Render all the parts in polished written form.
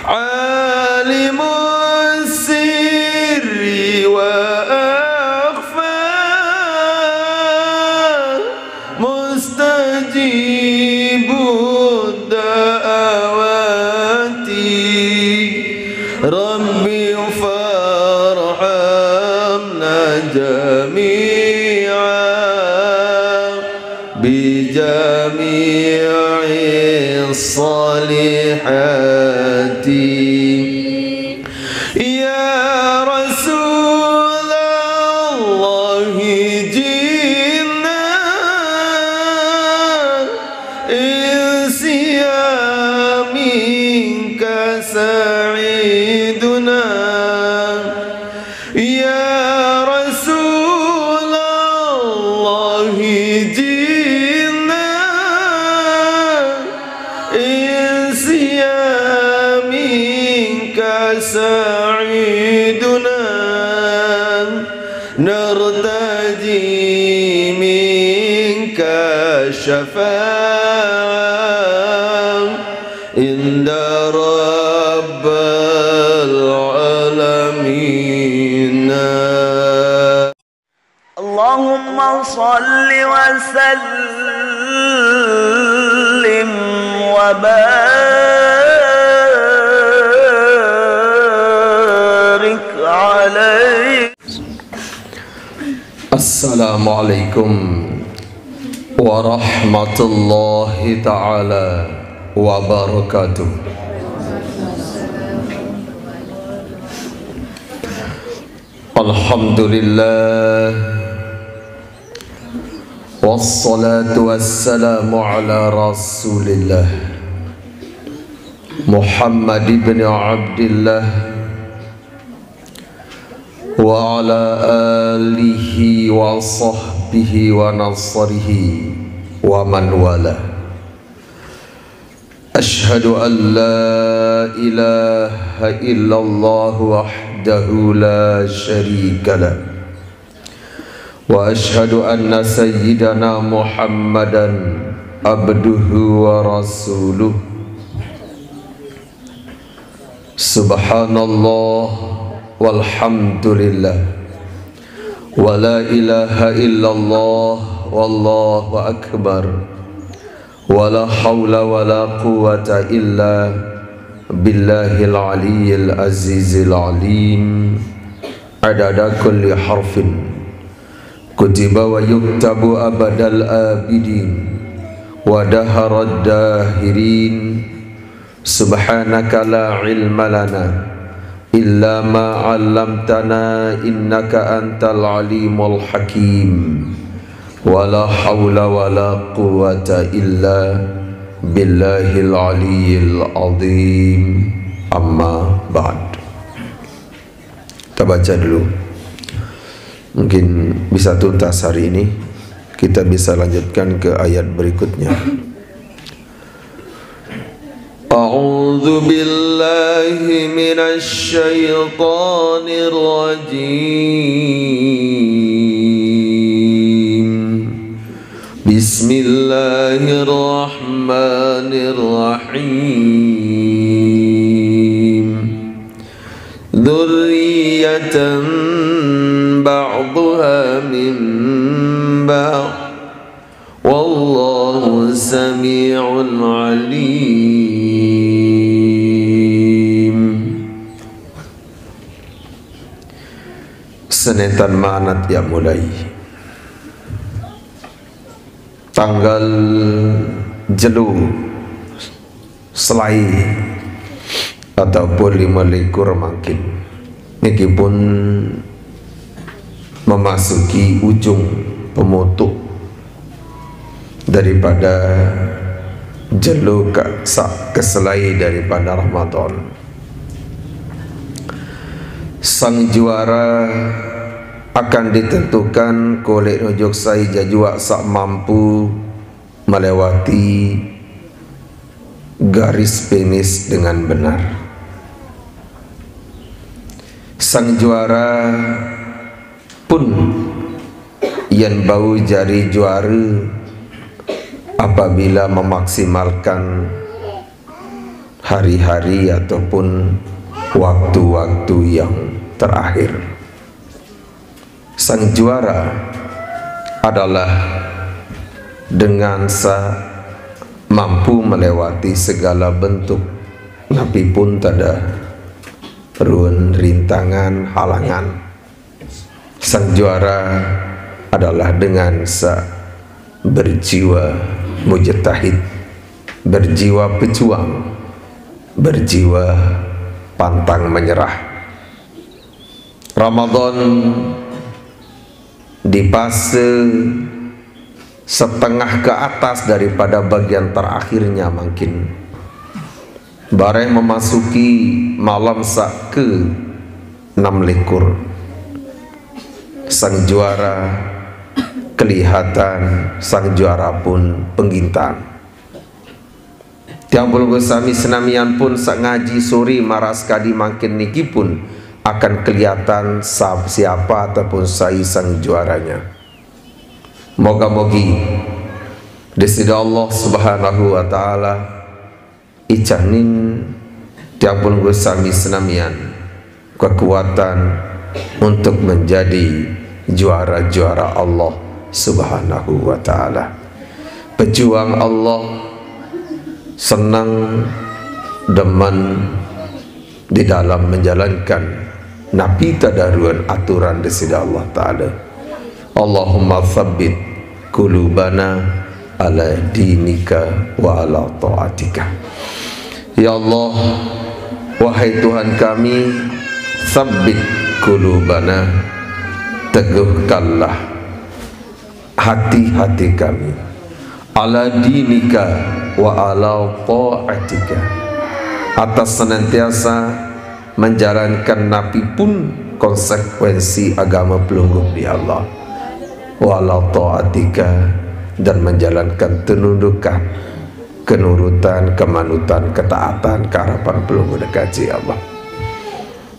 عالم السر وأخفى مستجيب الدعوات ربي فارحمنا جميعا بجميع الصالحات يا رسول الله جئنا إنسيا منك سعيدنا يا رسول الله جئنا إنسيا منك سعيدنا نرتجي منك الشفاعة عند رب العالمين. اللهم صل وسلم وبارك عليه. Assalamualaikum warahmatullahi ta'ala wabarakatuh. Alhamdulillah wassalatu wassalamu ala rasulillah Muhammad ibn Abdillah wa ala alihi wa sahbihi wa nasrihi wa man wala. Ashhadu an la ilaha illallah wahdahu la syarika lah wa ashhadu anna sayyidana Muhammadan abduhu wa rasuluh. Subhanallah walhamdulillah wa la ilaha illallah wallahu akbar wa la hawla wa la quwwata illa billahil aliyyil azizil alim adada kulli harfin kutiba wa yuktabu abadal abidin wa daharad dahirin. Subhanaka la ilma lana illa ma 'allamtana innaka antal alimul hakim wa la hawla wa la quwwata illa billahil aliyyil azim. Amma ba'd. Kita baca dulu, mungkin bisa tuntas hari ini, kita bisa lanjutkan ke ayat berikutnya. A'udzu billahi minasy syaithanir rajim. Bismillahirrahmanirrahim. Dzurriyyatan ba'dhuha min ba'd wallahu sami'un 'alim. Senetan manat yang mulai tanggal jelu selai ataupun 25 makin niki pun memasuki ujung pemutuk daripada jelu keselai daripada Ramadan. Sang juara akan ditentukan oleh nujuk sai jajua sak mampu melewati garis finish dengan benar. Sang juara pun yang bau jari juara apabila memaksimalkan hari-hari ataupun waktu-waktu yang terakhir. Sang juara adalah dengan mampu melewati segala bentuk napi pun tada ruan rintangan halangan. Sang juara adalah dengan berjiwa mujtahid, berjiwa pejuang, berjiwa pantang menyerah. Ramadan di fase setengah ke atas daripada bagian terakhirnya makin bareng memasuki malam ke 6 likur. Sang juara kelihatan, sang juara pun penggintan. Tiang puluh sami senamian pun sak ngaji suri maras kadi makin niki pun akan kelihatan siapa ataupun sang juaranya. Moga-mogi desida Allah Subhanahu wa taala icanin tiang puluh sami senamian kekuatan untuk menjadi juara-juara Allah Subhanahu wa taala. Pejuang Allah, senang demen di dalam menjalankan nabi tadaruan aturan desida Allah taala. Allahumma tsabbit qulubana ala dinika wa ala taatika. Ya Allah, wahai Tuhan kami, tsabbit qulubana, teguhkanlah hati-hati kami, ala dinika wa ala taatika, atas senantiasa menjalankan nabi pun konsekuensi agama pelungguh di Allah, wa ala taatika, dan menjalankan tenundukan, kenurutan, kemanutan, ketaatan, keharapan pelungguh dekaji Allah.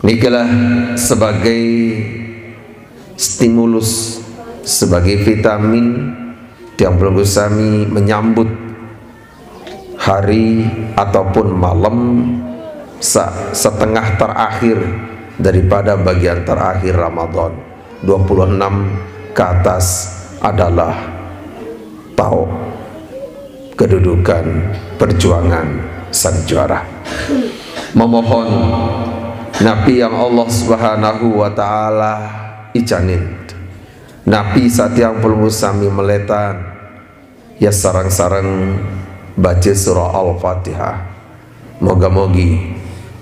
Nikalah sebagai stimulus, sebagai vitamin tiang pelungguh sami menyambut hari ataupun malam setengah terakhir daripada bagian terakhir Ramadan. 26 ke atas adalah tahu kedudukan perjuangan sang juara. Memohon nabi yang Allah Subhanahu wa taala icanin, nabi satiang pelungguh sami meletan ya sarang-sarang baca surah Al-Fatihah. Moga-mogi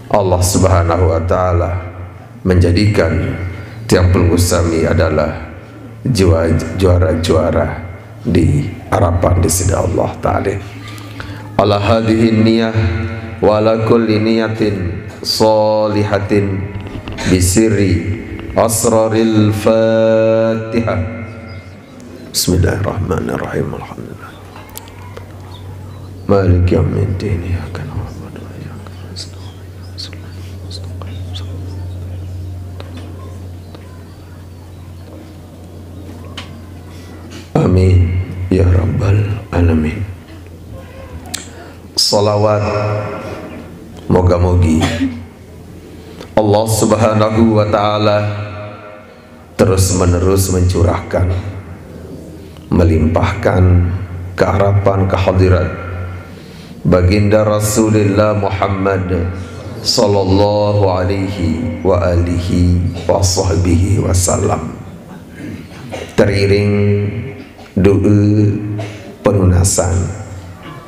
Allah Subhanahu wa taala menjadikan tiang pelungguh sami adalah juara-juara di harapan di sisi Allah taala. Ala hadhihi niyah wa ala kulli niyatin shalihatin bisirri asraril Fatihah. Bismillahirrahmanirrahim. Alhamdulillah. Malik yaumiddin. Iyyaka na'budu wa iyyaka nasta'in. Amin ya rabbal alamin. Salawat moga-mogi Allah Subhanahu wa taala terus menerus mencurahkan, melimpahkan keharapan kehadirat baginda Rasulullah Muhammad sallallahu alaihi wa alihi wa sahbihi wasallam, teriring doa pelunasan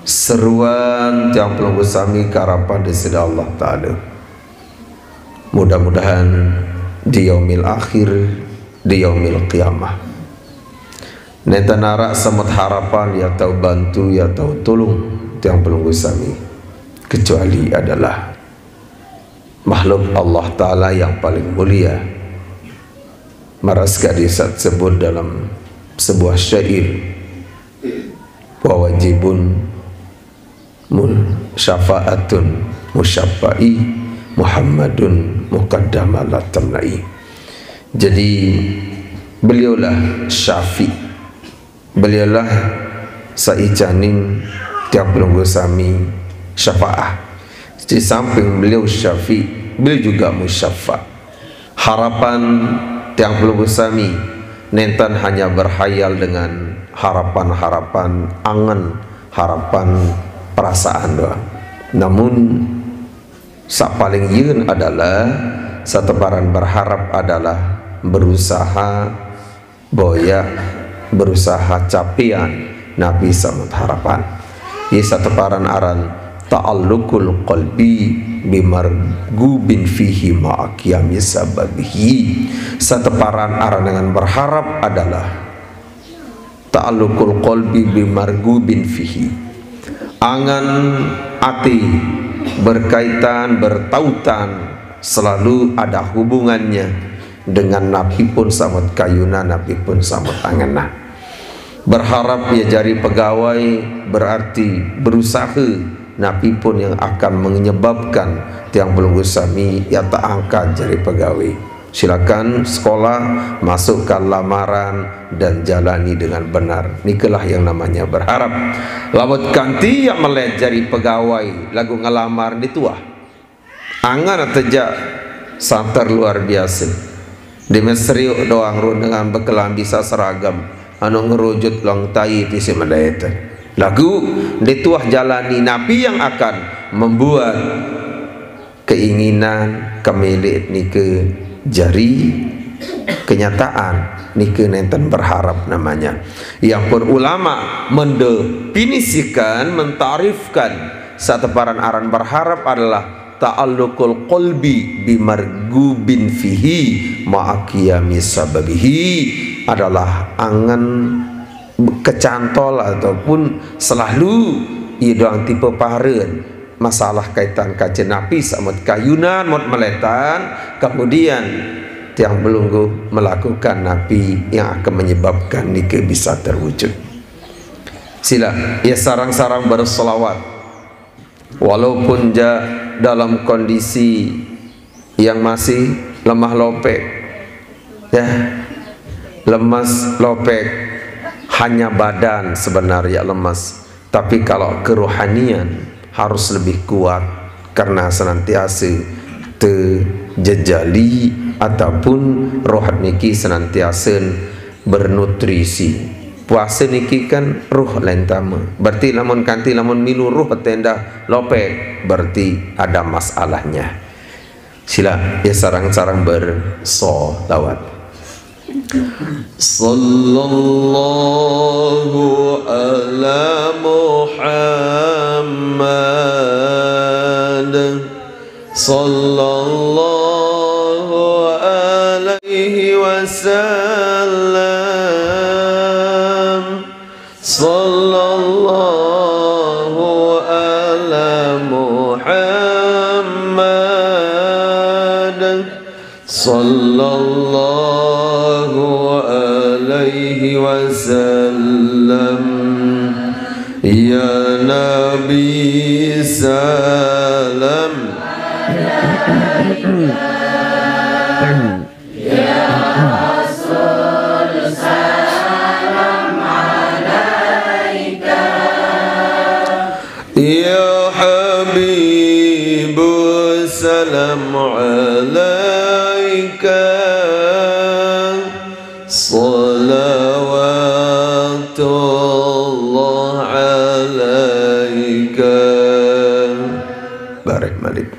seruan tiang pelungguh sami keharapan di sisi Allah taala. Mudah-mudahan di yaumil akhir, di yaumil qiyamah, neta narak semut harapan ya tahu bantu ya tahu tolong tiang pelungguh sami, kecuali adalah makhluk Allah Ta'ala yang paling mulia. Maras gadisat sebut dalam sebuah syair, wa wajibun syafa'atun musyaffa'i Muhammadun muqaddama la tamnai. Jadi beliaulah syafi', beliaulah saicanin tiap pelungguh sami syafa'ah, Di samping beliau syafi, beliau juga musyafa. Harapan tiang pelunggu sami nentan hanya berhayal dengan harapan-harapan angan, harapan perasaan doang. Namun sak paling yeun adalah satebaran berharap adalah berusaha boya, berusaha capian Nabi samut harapan. Ini satebaran aran ta'alluqul qalbi bimargubin fihi ma'aqiyami sababihi. Sateparan aran dengan berharap adalah ta'alluqul qalbi bimargubin fihi, angan ati berkaitan, bertautan, selalu ada hubungannya dengan Nabi pun samut kayuna, Nabi pun samut anganna. Berharap ya jari pegawai berarti berusaha Nabi pun yang akan menyebabkan tiang pelunggu sami ya tak angkat jadi pegawai. Silakan sekolah, masukkan lamaran dan jalani dengan benar. Nikalah yang namanya berharap. Labot kanti yang melej jadi pegawai lagu ngelamar dituah. Angan ateja santer luar biasa. Di mesriuk doang run dengan bekelam bisa seragam. Anu ngerujut long tayi di semedayeta. Lagu dituah jalani Nabi yang akan membuat keinginan kemilik nike jari kenyataan nike nenten berharap namanya. Yang pun ulama mendefinisikan, mentarifkan sateparan aran berharap adalah ta'alluqul qalbi bimargubin fihi ma'aqiyami sababihi, adalah angan kecantol ataupun selalu ia doang tipe paren masalah kaitan kajen Nabi samut kayunan mot meletan, kemudian tiang belunggu melakukan Nabi yang akan menyebabkan nikah bisa terwujud. Sila ia sarang-sarang berselawat walaupun dalam kondisi yang masih lemah lopek, ya, lemas lopek. Hanya badan sebenarnya lemas, tapi kalau kerohanian harus lebih kuat karena senantiasa terjejali ataupun roh niki senantiasa bernutrisi. Puasa niki kan ruh lentama, berarti lamun kanti lamun milu ruh tenda lopek berarti ada masalahnya. Sila ya sarang-sarang bersolawat. Sallallahu ala Muhammad, sallallahu alaihi wasallam, sallallahu ala Muhammad, sallallahu alaihi wasallam. Ya Nabi salam, ya Rasul salam alaika, ya Habib salam alaika, salawatullah alaika. Barik malik.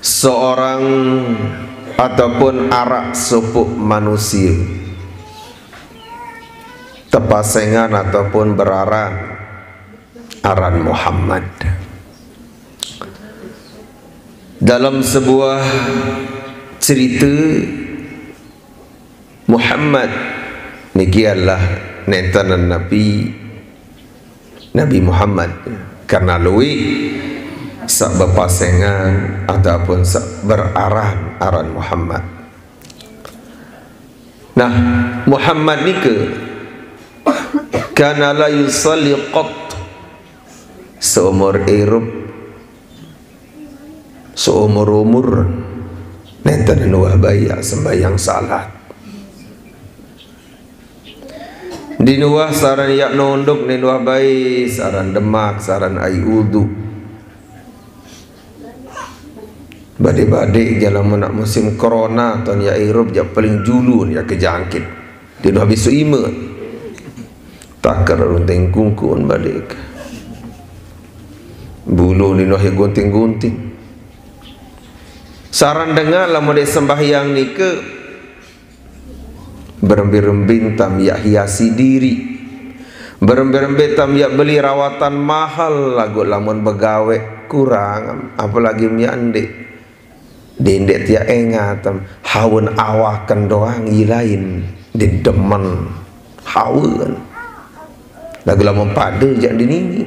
Seorang ataupun arak sepuk manusia tepasengan ataupun beraran aran Muhammad. Dalam sebuah cerita Muhammad niki adalah nentanan Nabi Muhammad karena lui sak bepasengan ataupun sak beraran aran Muhammad. Nah, Muhammad nike kana la yusalli qat seumur hidup, seumur umur nenten nuah baya sembahyang salat. Di nuah saran yak nondok ni nuah bayi, saran demak, saran ai udu, Badik-badik jalan nak musim corona tahun ya Eropa ya paling julu ya kejangkit. Dia dah habis suima. Takar runteng kungkun badik. Bulu ni noh gunting-gunting. Saran dengar lah model sembahyang ni ke berembin-rembin tam ya hiasi diri. Berembin-rembin tam ya beli rawatan mahal lagu lamun begawe kurang apalagi mi andek. Dendek tiak engatam hawan awakan doang ilain di demen hawan lagu lamun pada jak dinini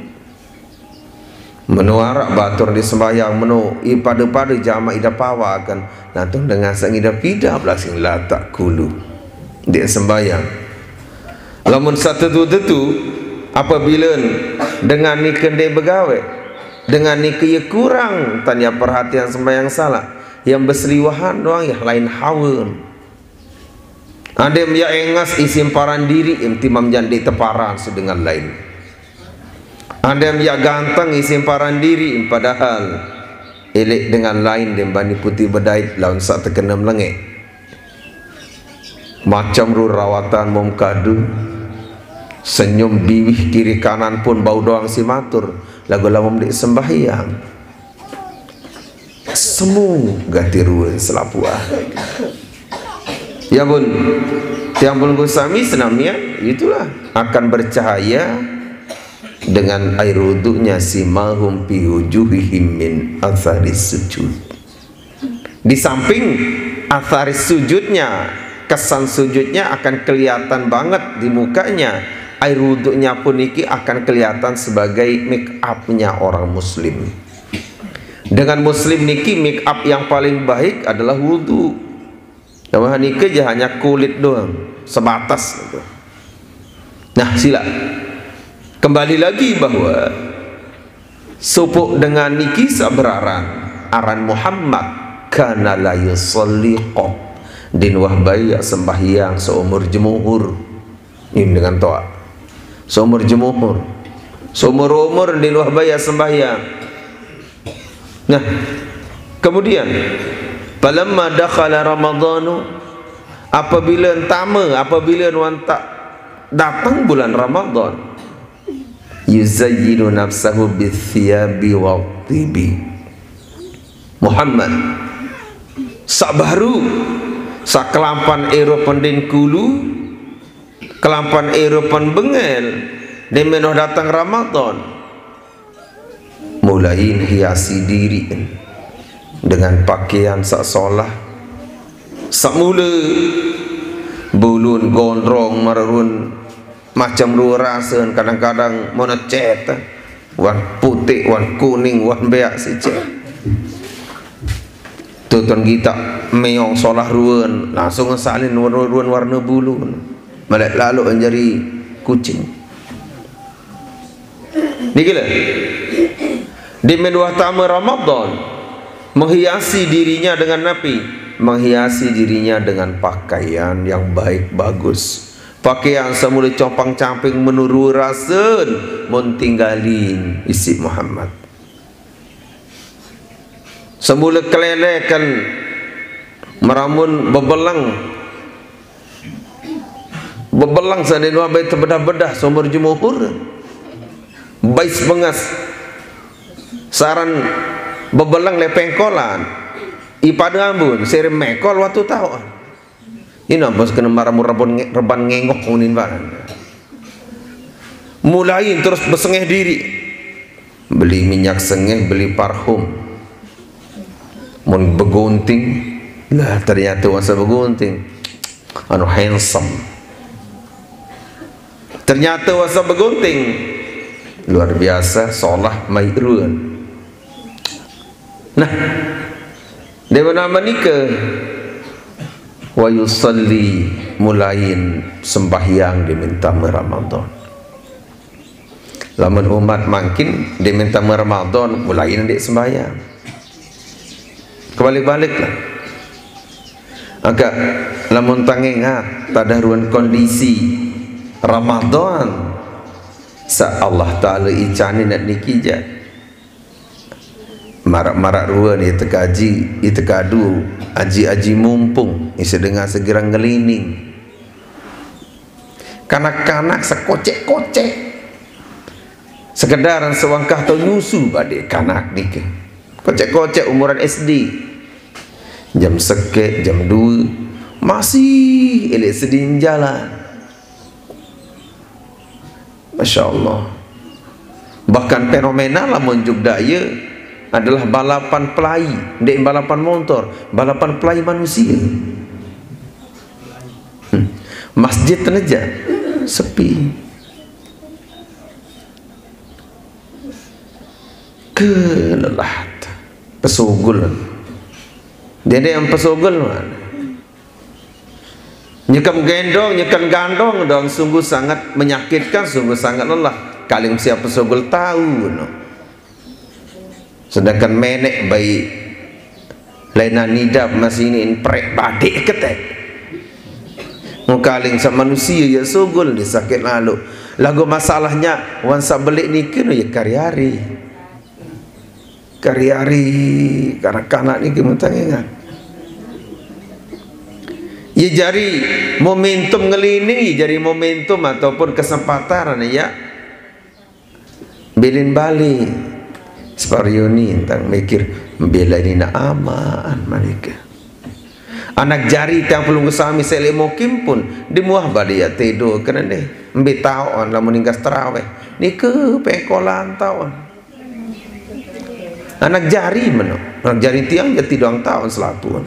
menuarak batur di sembahyang menu pada jama ida pawakan nantung dengan sang ida pida belasing latak kulu di sembahyang lamun satu tu apabila dengan ni kendai begawe dengan ni kaya kurang tanya perhatian sembahyang salah yang berseliwahan doang ya lain hawan ada yang engas isim paran diri imtimam jandi teparan sedengan lain ada yang ganteng isim paran diri padahal elek dengan lain dan bani putih bedait lawan sak terkena melengek macam ru rawatan momkadu senyum biwih kiri kanan pun bau doang si matur lagu lamum di sembahyang semu ganti ruang selapuah ya pun tiang pun gusami senamnya itulah akan bercahaya dengan air wuduknya simahum fi wujuhihim min atharis sujud. Di samping atharis sujudnya kesan sujudnya akan kelihatan banget di mukanya, air wuduknya pun iki akan kelihatan sebagai make upnya orang muslim. Dengan muslim niki make up yang paling baik adalah wudu. Nama niki je hanya kulit doang, sebatas gitu. Nah, sila kembali lagi bahwa supuk dengan niki sabararan aran Muhammad kana la yusalli qat din wahbaya sembahyang seumur jemuhur. Ini dengan toa. Seumur jemuhur. Seumur umur din wahbaya sembahyang. Nah, kemudian falamma dakhala ramadhanu apabila wantak datang bulan Ramadan yuzayyinu nafsahu bithiyabi wa tibi Muhammad sabaru sakelampan Eropan den kulu kelampan Eropan bengel den menoh datang Ramadan mulain hiasi diri dengan pakaian sak solah sak mula bulun gondrong marun macam ru rasa kadang-kadang mana cet wan putih wan kuning wan beak si cet tuan kita meong solah ruan langsung salin ruan warna bulu malak lalu menjadi kucing dikira di menuah tamu Ramadan menghiasi dirinya dengan napi, menghiasi dirinya dengan pakaian yang baik bagus, pakaian semula compang-camping menuru rasun mentinggalin isi Muhammad semula kelelekan meramun bebelang sanenua baik terbedah-bedah sumber jumuhur bais bengas saran bebelang lepengkolan ipada ambun seri mekol waktu tahu ini bos kena maramu reban ngengok unin baran mulai terus bersengeh diri beli minyak sengeh beli parfum mun begunting lah ternyata masa begunting anu handsome ternyata masa begunting luar biasa solah mairun. Nah, dia nama nikah wa yusalli mulain sembahyang diminta Ramadan. Lamun umat makin diminta Ramadan mulain dik sembahyang. Kebalik-baliklah. Agak lamun tangengat tadaruan kondisi Ramadan sa Allah Ta'ala icani nak nikijat marak-marak rua ni tekaji itekadu aji-aji mumpung isi dengan segera ngelining kanak-kanak sekocek-kocek sekedaran sewangkah atau nyusu badai kanak ni ke kocek-kocek umuran SD jam sekek jam 2 masih elok sedih jalan. Masya Allah. Bahkan fenomenal lah menjuk daya adalah balapan pelai, dek balapan motor, balapan pelai manusia. Masjid tenaja sepi. Kelelah pesogul. Dia yang pesogul mana? Nyekam gendong, nyekam gandong dong, sungguh sangat menyakitkan, sungguh sangat lelah. Kaling siapa pesogul tahu no. Sedangkan menek baik lain nidap masih ini prek badik ketek. Mukaling sama manusia ya sogul dia sakit lalu. Lagu masalahnya wansa belik ni kena ya karyari. Kanak-kanak ni kita ingat. Ya jari momentum ngelining, ya jari momentum ataupun kesempatan ya. Bilin balik Sparioni tentang mikir membela ini nak aman mereka. Anak jari yang perlu kesami selek mokim pun dimuah balik ya tidur kena deh ambil tahun lah meninggal terawih ni ke pekolan tahun. Anak jari mana? Anak jari tiang jadi doang tahun selatuan.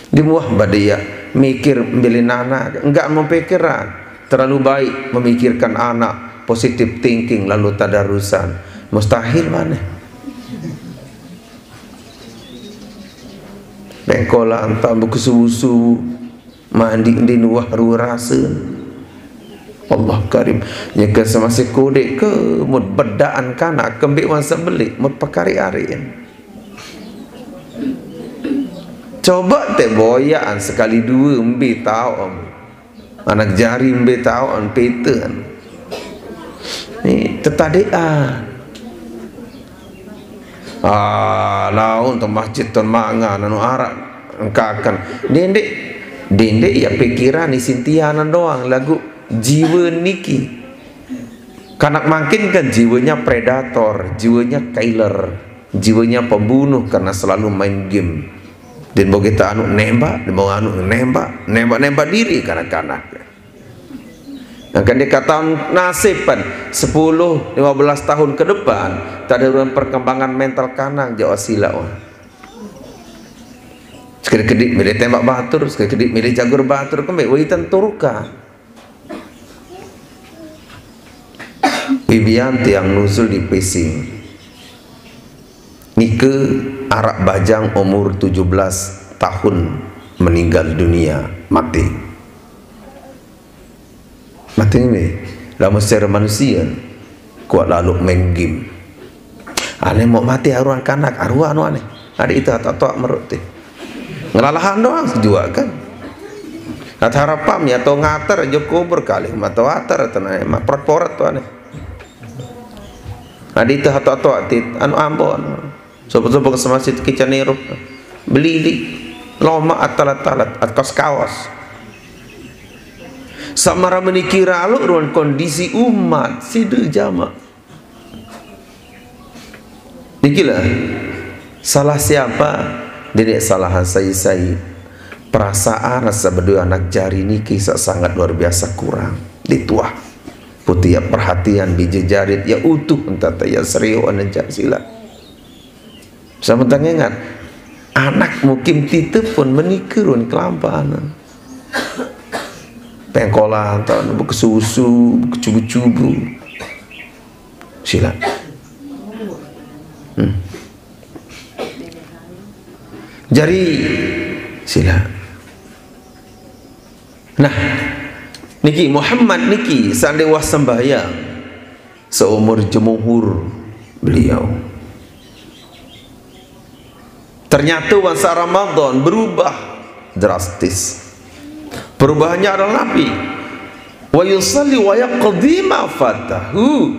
Dimuah badia mikir beli anak, enggak memikirkan terlalu baik memikirkan anak, positive thinking lalu tadarusan. Mustahil mana? Bengkola antah buku susu mandi di nuah rasa. Allah karim nyaka semasa kodek ke mud bedaan kanak kembik wan sebelik mud pakari-arian. Coba te boyaan sekali dua embi tahu anak jari embi tahu an petan ni tetadian laun tu masjid tu mangan anu arak engkakan dendek ya pikiran ni sintianan doang lagu jiwa niki kanak makin kan jiwanya predator, jiwanya killer, jiwanya pembunuh karena selalu main game. Dan mau kita anu nembak, dan mau anu nembak diri kanak-kanak. Akan dikatakan nasiban 10-15 tahun ke depan tak ada perkembangan mental kanak jauh sila. Sekali-kali milih tembak batur, sekali-kali milih jagur batur, kembali wajitan turuka. Bibianti yang nusul di Pesing Nike arak bajang umur 17 tahun meninggal dunia mati ini dalam secara manusia kuat lalu main game aneh mau mati aruan kanak aruan aneh ada itu atau merut ngelalahan doang juga kan atau harapan ya atau ngatar joko berkali atau atar atau naik perporat tuh aneh ada itu atau atit anu ambon sopo-sopo ke masjid kicanero beli loma atalat-talat atas kaos samara menikira lu ruang kondisi umat sidu jama dikilah salah siapa dedek salahan saya perasaan rasa berdua anak jari ini kisah sangat luar biasa kurang dituah putih perhatian biji jarit ya utuh entah ya serius anjak sila sama tangan anak mukim titip pun menikirun kelampanan pengkolan tahun buku susu buku cubu-cubu sila jari sila nah niki Muhammad niki sandewa sembahyang seumur jumuhur beliau ternyata masa Ramadan berubah drastis perubahannya adalah Nabi wa yusalli wa yaqdi ma fatahu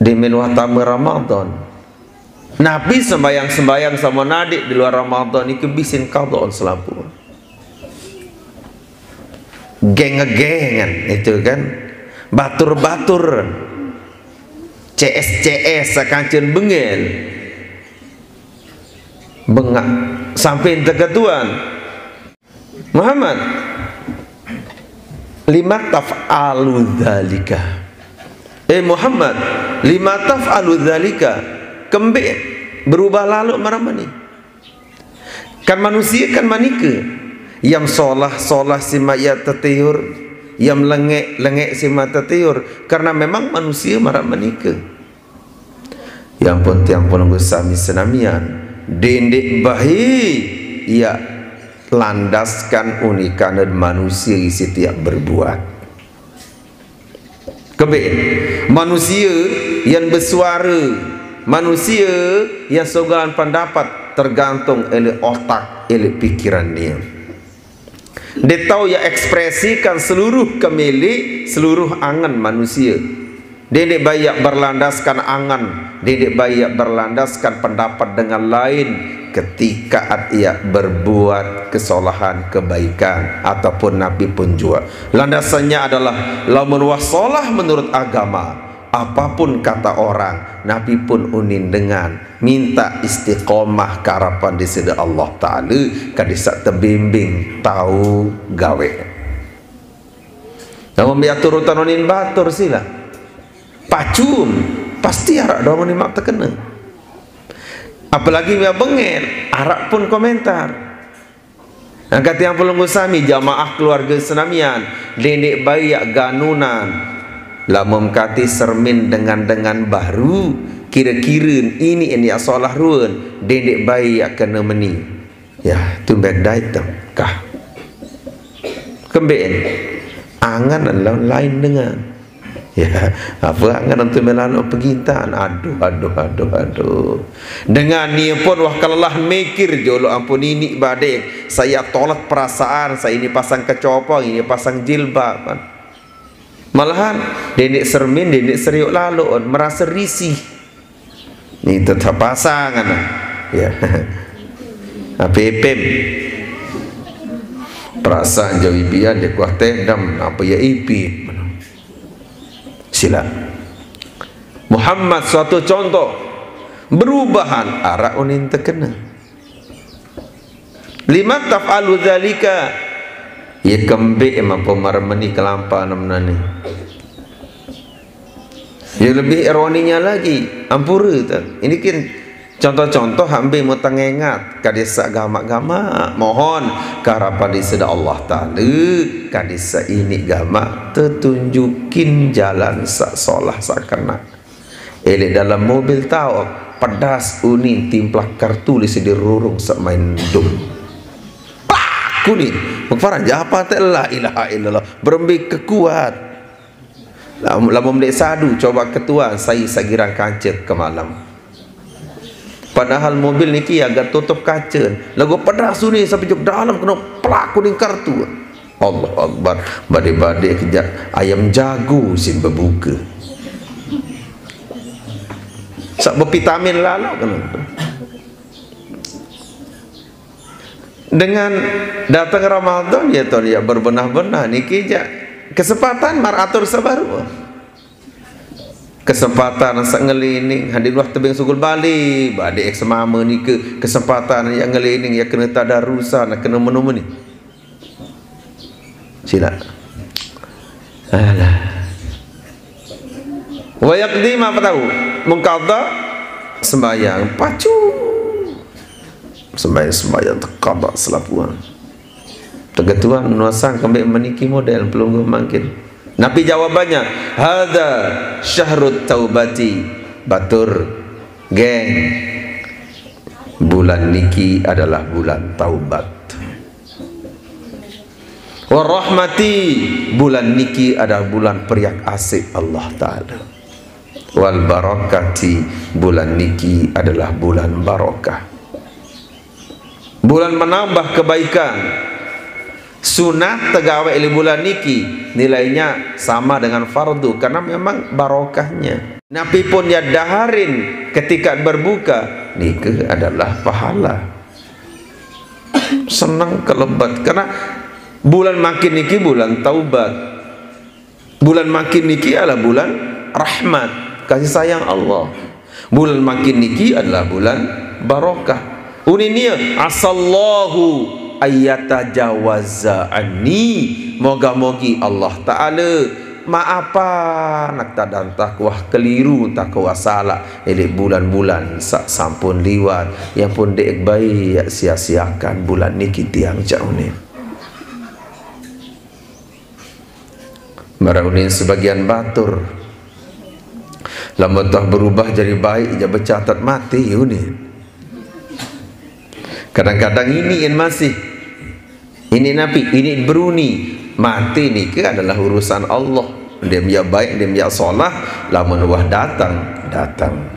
di minuh tamu Ramadan. Nabi sembayang sama nadik di luar Ramadan ini kebisin qadha selapu. Geng-gengan itu kan, batur-batur, CS sakancen bengel, bengak sampai ketuan Muhammad lima taf'alu dzalika. Muhammad lima taf'alu dzalika. Kembali berubah lalu maramani. Kan manusia kan manika. Yang solah si mayat tertiur, yang lengek si mata tertiur. Karena memang manusia marah manika. Yang pun tiang penunggu sami senamian. Dendek bahi ia landaskan unikan dan manusia isi tiap berbuat. Kebin manusia yang bersuara, manusia yang sogalan pendapat tergantung oleh otak, oleh pikiran dia. Dia tahu ya ekspresikan seluruh kemilik, seluruh angan manusia. Dia tidak banyak berlandaskan angan, dia tidak banyak berlandaskan pendapat dengan lain ketika ia berbuat kesalahan, kebaikan ataupun Nabi pun juga. Landasannya adalah lamun wasolah menurut agama, apapun kata orang, Nabi pun unin dengan minta istiqomah karapan di sisi Allah Ta'ala kadisa terbimbing tahu gawe. Namun biar turutan unin batur sila pacun pasti harap dong unin mak terkena. Apalagi biar bengel harap pun komentar. Nah, kata yang pelung sami jamaah keluarga senamian dendek bayak ganunan lamun kati sermin dengan baru kira-kira ini solah ruan dendek bayak kena meni ya tumbek daitem kah kembeen angan lain dengan ya apa angan untuk melano pegintan aduh dengan ni pun wah kalelah mikir jolo ampun ini badek saya tolak perasaan saya ini pasang kecopong ini pasang jilbab malahan dendek sermin dendek seriuk lalu merasa risih ni tetap pasangan ya apem perasaan jauh ibian dia kuah tendam apa ya ipi sila Muhammad suatu contoh berubahan arah unin terkena lima taf'alu dzalika ya kembe emang pemarmeni kelampa namnani ya lebih ironinya lagi ampura tak ini kan contoh-contoh ambil mutangengat kadisa gama-gama mohon keharapan di sida Allah Ta'ala kadisa ini gama tertunjukin jalan sak solah sak kena ele dalam mobil tahu pedas unin timplak kartu di sidi rurung sak main dum aku ni mengfarang japa tak la ilaha illallah berembi kekuat lamun dek sadu coba ketua saya sagirang kancet ke malam padahal mobil niki agak tutup kaca lagu pedas ni sampai jok dalam kena pelak kuning kartu Allah Akbar badai-badai kejap ayam jago sin berbuka sak bervitamin lalu kena dengan datang Ramadan ya toh dia berbenah-benah niki jak kesempatan maratur sabaru kesempatan sak ngelining hadir waktu tebing sugul balik badai semama ni ke kesempatan yang ngelining ya kena tadarusan kena menu ni sila alah wa yaqdim apa tahu mengqadha sembahyang pacu sembahyang terqadha selapuan tergetuan nuasang kembali meniki model pelunggu mangkin Nabi jawabannya hadza syahrut taubati batur geng bulan niki adalah bulan taubat warahmati bulan niki adalah bulan periak asik Allah Ta'ala wal barakati bulan niki adalah bulan barakah bulan menambah kebaikan Sunat tegawai di bulan niki nilainya sama dengan fardu karena memang barokahnya. Nabi pun ya daharin ketika berbuka niki adalah pahala. Senang kelebat karena bulan makin niki bulan taubat. Bulan makin niki adalah bulan rahmat, kasih sayang Allah. Bulan makin niki adalah bulan barokah. Uninia asallahu ayata jawaza anni, moga-mogi Allah Ta'ala maafan nak tadan takwah keliru takwah salah ini bulan-bulan sak sampun liwat yang pun dek baik sia-siakan bulan ni kitiang jauh ni maraunin sebagian batur lama tak berubah jadi baik dia bercatat mati ini kadang-kadang ini masih ini Nabi, ini beruni mati ni ke adalah urusan Allah. Dia biar baik, dia biar solah, lamun wah datang.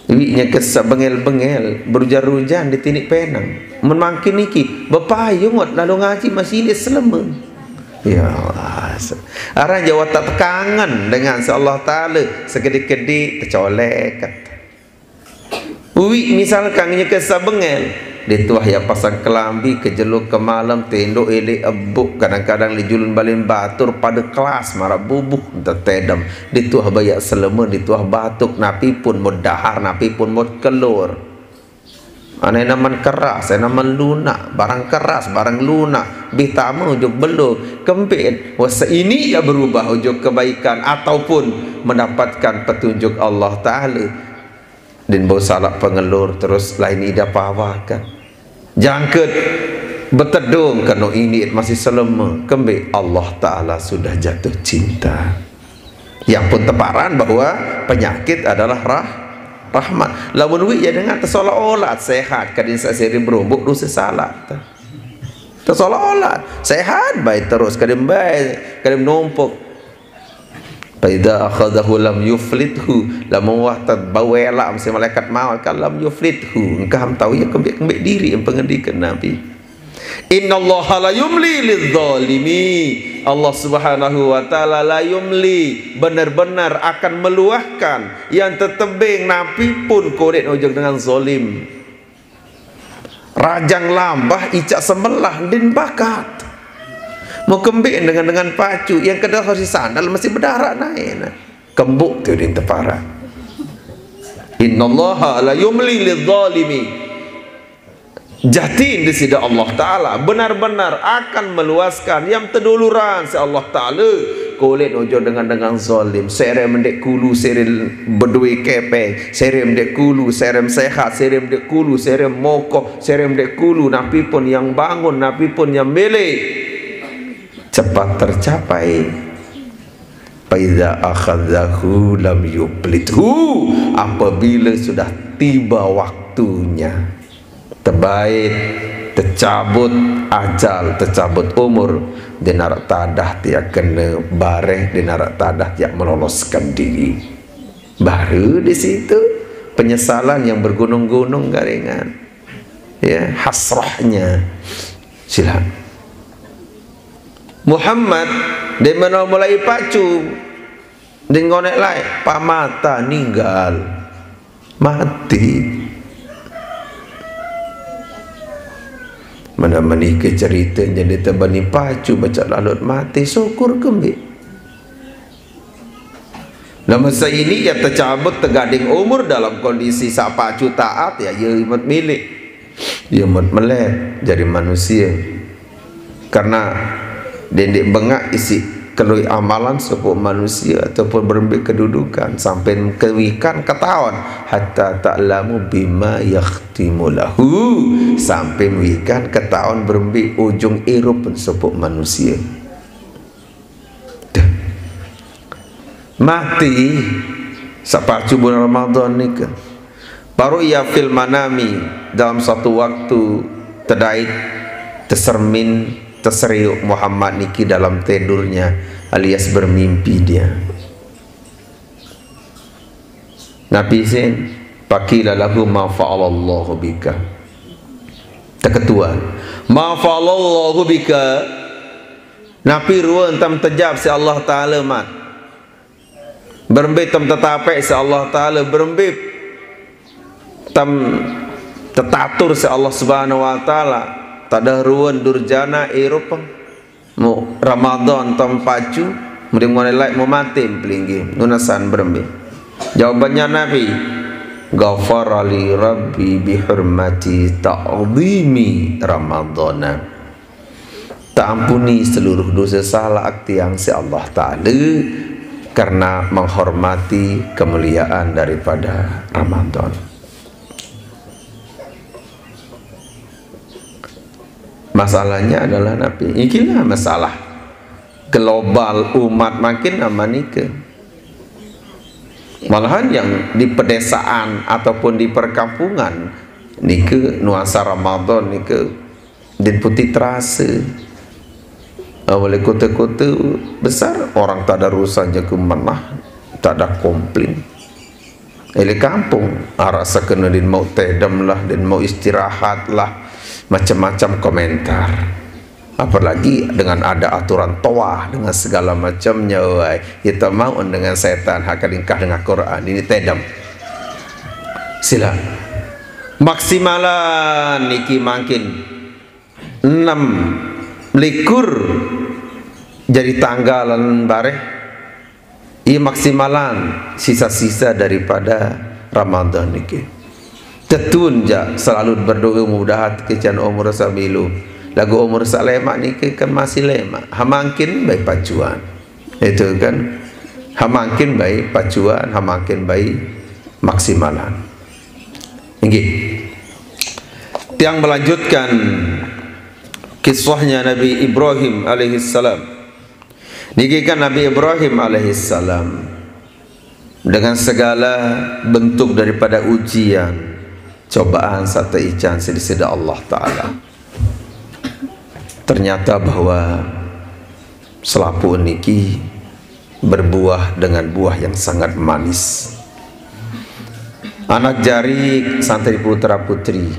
Iwinya kesah bengel-bengel, berujar-ujar di tinik penang. Memangkin niki, berpayung lalu ngaji masih dia selama. Ya Allah. Arah Jawa tak tekangan dengan Allah Ta'ala sekedik-kedik tercolek. Uwi misalkan nya kesah bengel dituah ya pasang kelambi kejeluk ke malam tendok elek ebuk kadang-kadang li julun balin batur pada kelas marah bubuk tetedam dituah bayak selema dituah batuk napi pun mod dahar napi pun mod kelur aneh naman keras naman lunak barang keras barang lunak bitama ujuk belum kempit wasa ini ya berubah ujuk kebaikan ataupun mendapatkan petunjuk Allah Ta'ala dan bau salak pengelur terus lain ida pawakan jangkut bertedung kerana ini masih selama kembali Allah Ta'ala sudah jatuh cinta yang pun teparan bahawa penyakit adalah rahmat lamun wi ya dengan tersolat sehat kadin sasiri berumbuk dosa salat tersolat sehat baik terus kadin baik kadin numpuk Faida akhadahu lam yuflithu lamun wahtat bawela mesti malaikat maut kalam yuflithu engkau tahu ya kembik diri yang pengendikan Nabi innallaha la yumli lidzalimi Allah Subhanahu wa taala la yumli benar-benar akan meluahkan yang tetebing Nabi pun korek ujung dengan zalim rajang lambah icak sebelah din bakat mau kembik dengan pacu yang kedua harus sandal masih berdarah naik kembuk tu din tepara innallaha la yumli lidzalimi jatin di sida Allah Ta'ala benar-benar akan meluaskan yang terduluran si Allah Ta'ala kulit ojo dengan zalim serem mendek kulu serem berdui kepeng serem mendek kulu serem sehat serem mendek kulu serem mokoh serem mendek kulu napi pun yang bangun napi pun yang milik cepat tercapai Faiza akhadzahu lam yuplithu apabila sudah tiba waktunya terbaik tercabut ajal tercabut umur dinarak tadah tiak kena bareh dinarak tadah tiak meloloskan diri baru di situ penyesalan yang bergunung-gunung garingan ya hasrahnya silakan Muhammad dia mulai pacu dia ngonek lain pamata ninggal mati mana menikah cerita jadi terbani pacu baca lalut mati syukur kembali nah masa ini ya tercabut tergading umur dalam kondisi sak pacu taat ya ia imut milik ia imut melek jadi manusia karena dendek bengak isi kelui amalan sebuah manusia ataupun berembik kedudukan sampai kewikan ketahuan hatta ta'lamu bima yakhtimu lahu sampai wikan ketahuan berembik ujung irup sebuah manusia mati sapacu bulan Ramadan ni ke baru ia fil manami dalam satu waktu terdait tersermin terseriuk Muhammad niki dalam tidurnya alias bermimpi dia Nabi sin pakila lahu ma fa'alallahu bika Terketua. Ma falallahu bika napi ruan tam tejab si Allah Ta'ala mat. Berembit tam tetapek si Allah Ta'ala. Berembit tam tetatur si Allah Subhanahu Wa Ta'ala. Tak ada ruan durjana Eropang. Mu Ramadan tam pacu. Kemudian mengenai mu mati pelinggi. Nunasan berembit. Jawabannya Nabi, Ghafara li Rabbi bihurmati ta'zimi Ramadana. Tak ampuni seluruh dosa salah yang si Allah Ta'ala karena menghormati kemuliaan daripada Ramadan. Masalahnya adalah Nabi, inilah masalah global umat makin amanika. Malahan yang di pedesaan ataupun di perkampungan nike nuansa Ramadan nike din putih terasa. Oleh kota-kota besar orang tak ada urusan jaga manah, tak ada komplain. Oleh kampung rasa kena din mau tedam lah, din mau istirahat lah, macam-macam komentar. Apalagi dengan ada aturan toah dengan segala macamnya, kita mau dengan setan hakalingkah dengan Quran ini tedam. Sila maksimalan niki makin 6 likur jadi tanggalan bareh. Ia maksimalan sisa-sisa daripada Ramadan niki. Tetun ja selalu berdoa mudahat kecan umur sabilu. Lagu umur sak lemak ni kan masih lemak. Hamangkin baik pacuan. Itu kan. Hamangkin baik pacuan, hamangkin baik maksimalan. Ini. Tiang melanjutkan kisahnya Nabi Ibrahim alaihissalam. Niki kan Nabi Ibrahim alaihissalam dengan segala bentuk daripada ujian, cobaan serta ican sedisida Allah Ta'ala. Ternyata bahwa selapu niki berbuah dengan buah yang sangat manis. Anak jari santri putra putri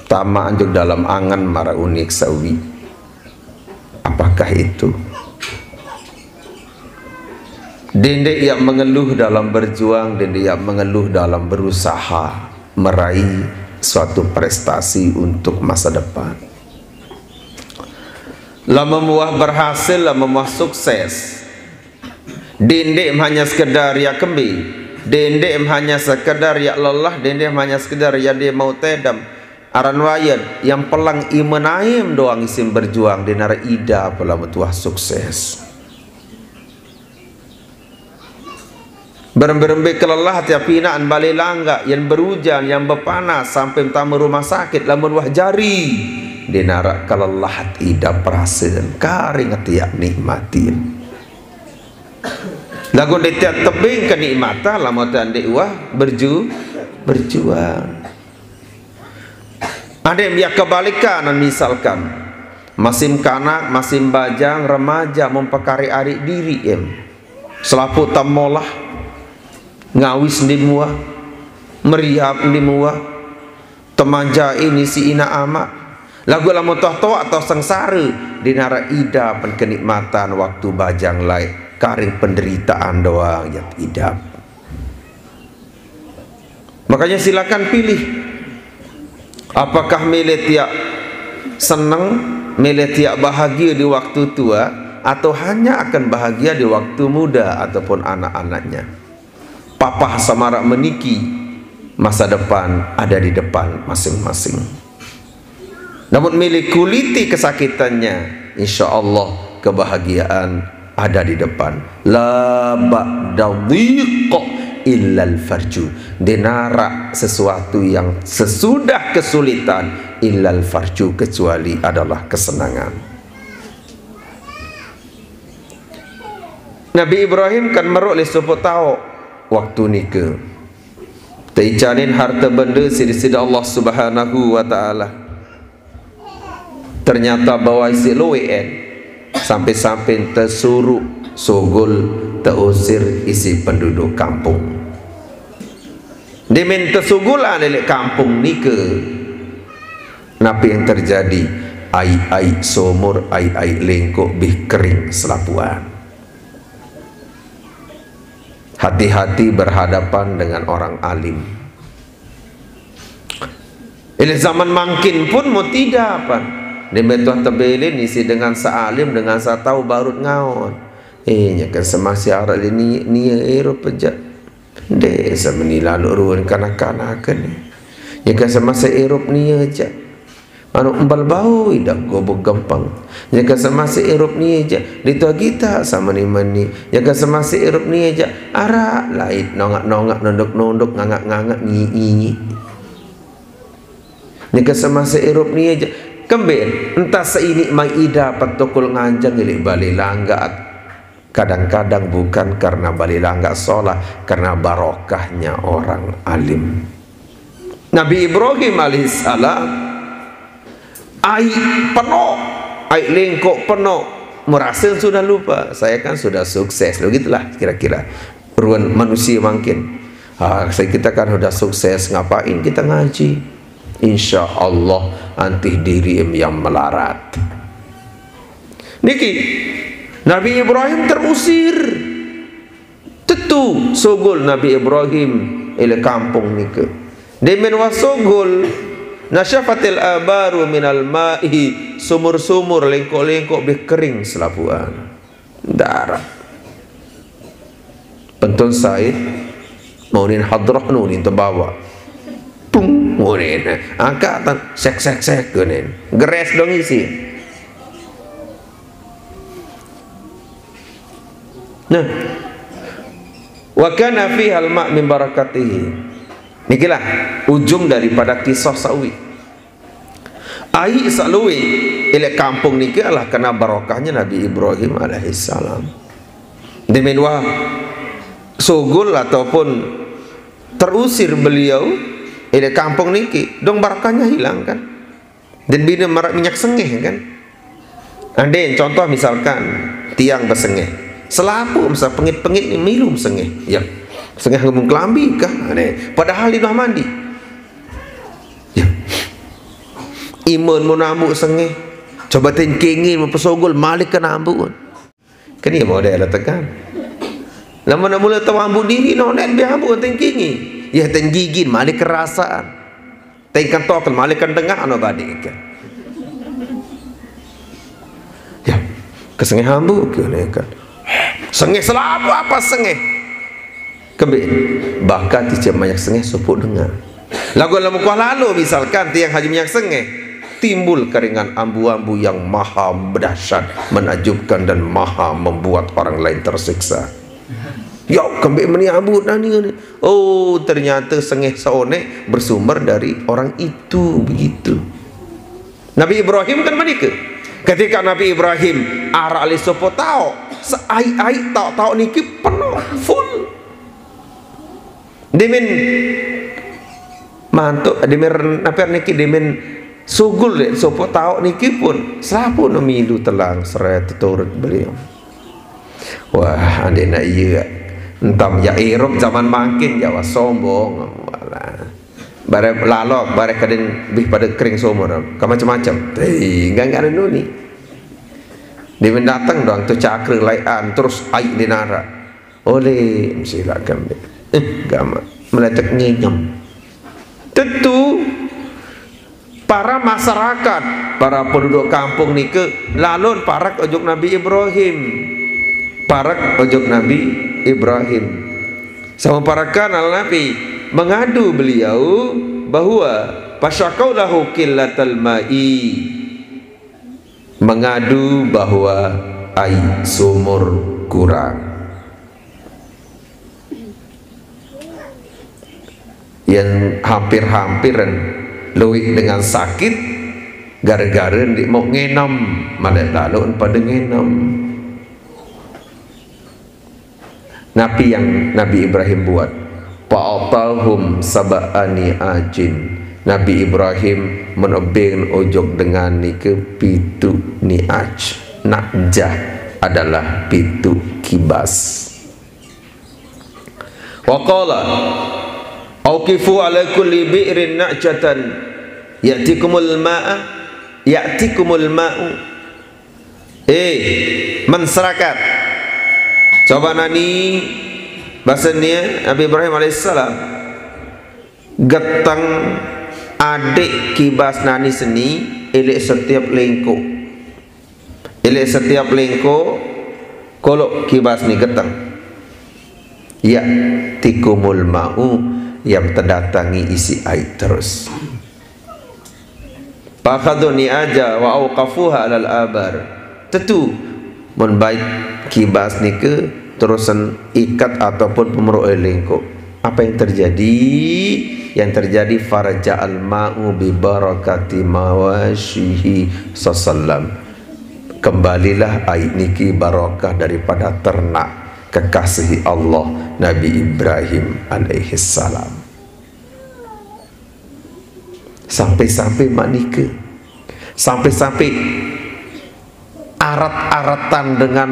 tama anjuk dalam angan mara unik sawi. Apakah itu? Dendek yang mengeluh dalam berjuang, dendek yang mengeluh dalam berusaha meraih suatu prestasi untuk masa depan. Lama muah berhasil, lama muah sukses. Dendek hanya sekedar ya kembi, dendek hanya sekedar ya lelah, dendek hanya sekedar ya dia mau tedam. Aran wayat yang pelang imenaim doang isim berjuang di nara ida pula mutuah sukses. Berembe kelelah tiap pinaan balik langga yang berujan, yang berpanas sampai tamu rumah sakit lamun wah jari. Dinarak kelelahat ida perasaan karing tiap nikmatin. Lagu tiap tebing kenikmatan lamun tandek wah berjuang. Ada yang kebalikan misalkan masim kanak, masim bajang, remaja mempekari arik diri selapu tamolah ngawis di muah, meriap di muah, temanja ini si ina amak. Lagu lamun toh atau sengsara dinara ida pen kenikmatan waktu bajang lai karing penderitaan doang yang idap. Makanya silakan pilih. Apakah milih tiap senang, milih tiap bahagia di waktu tua, atau hanya akan bahagia di waktu muda ataupun anak-anaknya. Papah samarak meniki, masa depan ada di depan masing-masing. Namun milih kuliti kesakitannya, insya Allah kebahagiaan ada di depan. La ba'da dhiq illal farju. Dinara sesuatu yang sesudah kesulitan illal farju, kecuali adalah kesenangan. Nabi Ibrahim kan meruk li suput tahu waktu nikah. Teicanin harta benda sida Allah Subhanahu wa taala. Ternyata bawa isi loen sampai-sampai tersuruh sogol terusir isi penduduk kampung. Dia minta sugulan dari kampung ni ke Napa yang terjadi? Ai sumur, ai lengkok bih kering selapuan. Hati-hati berhadapan dengan orang alim. Ini zaman mangkin pun mau tidak apa. Di betuah tebelin isi dengan sealim, dengan tahu barut ngaon. Nyakan semasi arak ni ero pejak. Desa menilalu ruan kanak-kanakan. Nyakan semasa Eropa ni aja. Anu embal bau idak gobok gampang. Jika semasa Eropa ni aja ditua kita sama ni mani. Jika semasa Eropa ni aja arak lain nongak-nongak nondok-nondok ngangak-ngangak nyi-nyi. Jika semasa Eropa ni aja kembali entah seini maida patokul nganjang ilik balik langgat. Kadang-kadang bukan karena balik langgat solah, karena barokahnya orang alim. Nabi Ibrahim alaihissalam air penuh, air lengkok penuh, merasa sudah lupa. Saya kan sudah sukses, begitulah kira-kira ruang manusia makin. Kita kan sudah sukses, ngapain kita ngaji? Insya Allah antih diri yang melarat. Niki Nabi Ibrahim terusir. Tentu sogol Nabi Ibrahim ila kampung nika. Demen wasogol nasyafatil abaru minal ma'i, sumur-sumur lengkok-lengkok berkering selapuan darat. Pentun Said maunin hadrah nunin terbawa pung munin angkatan sek gunin geres dong isi. Nah, wa kana fiha al-ma' min barakatihi. Nikilah ujung daripada kisah sawi. Ai salui ila kampung niki adalah karena barokahnya Nabi Ibrahim alaihissalam. Demenwa sugul ataupun terusir beliau ila kampung niki, dong barokahnya hilang kan. Dan bina minyak sengih kan. Andai contoh misalkan tiang bersengih, selapu misal pengit-pengit ni minum sengih, ya. Sengih ngomong kelambi kah? Padahal di dah mandi. Ya. Imun mau nambuk sengih. Coba tingkingin mau pesogol malik ke nambuk. Kan dia mau ada tekan. Lama nak mula tahu ambuk diri nonet dia ambuk tingkingi. Ya tenggigin malik kerasaan. Tengkan tokal malik kan tengah anu badik kan. Ya. Kesengih ambuk kan. Sengih selalu apa sengih? Kembali bahkan tidak banyak sengih supuk dengar lagu dalam kuah lalu misalkan tiang haji minyak sengih timbul keringan ambu-ambu yang maha dahsyat, menakjubkan dan maha membuat orang lain tersiksa. Ya kembali meniambut nani. Oh ternyata sengih seonek bersumber dari orang itu. Begitu Nabi Ibrahim kan menikah. Ketika Nabi Ibrahim arah ali sopo tau seai-ai tau niki penuh full. Demen mantuk demen apa niki demen sugul dek sopo tau niki pun selapu namilu telang seret turut beliau. Wah ande nak iya entam ya Eropa zaman makin Jawa sombong wala bare lalok bare kadang bih pada kering sumur ka macam-macam enggak ada nuni demen datang doang tu cakra laian terus air dinara oleh silakan gama meletak ngenyam. Tentu para masyarakat, para penduduk kampung ni ke lalun parak ojuk Nabi Ibrahim, parak ojuk Nabi Ibrahim sama parakan al-Nabi mengadu beliau bahwa pasyakau lahu qillatal ma'i, mengadu bahwa air sumur kurang. Yang hampir-hampiran luwih dengan sakit gara-gara mau ngenam malah lalu pada ngenam. Nabi yang Nabi Ibrahim buat fa'atahum sab'ani ajin. Nabi Ibrahim menobeng ojok dengan nike pitu ni'aj. Nakjah adalah pitu kibas. Wa qala auqifu ala kulli bi'rin na'jatan ya'tikumul ma'a, ya'tikumul ma'u. Masyarakat. Coba nani bahasanya Nabi Ibrahim alaihissalam getang adik kibas nani seni elek setiap lengko. Elek setiap lengko kolok kibas ni getang. Ya'tikumul ma'u, yang terdatangi isi air terus. Pakhaduni aja wa auqafuha alal abar. Tentu mun baik kibas ni ke terusan ikat ataupun pemeruk lengkok. Apa yang terjadi? Yang terjadi faraja'al ma'u bi barakati mawashihi sallam. Kembalilah air niki barakah daripada ternak kekasihi Allah Nabi Ibrahim alaihissalam. Sampai-sampai maknika, sampai-sampai arat-aratan dengan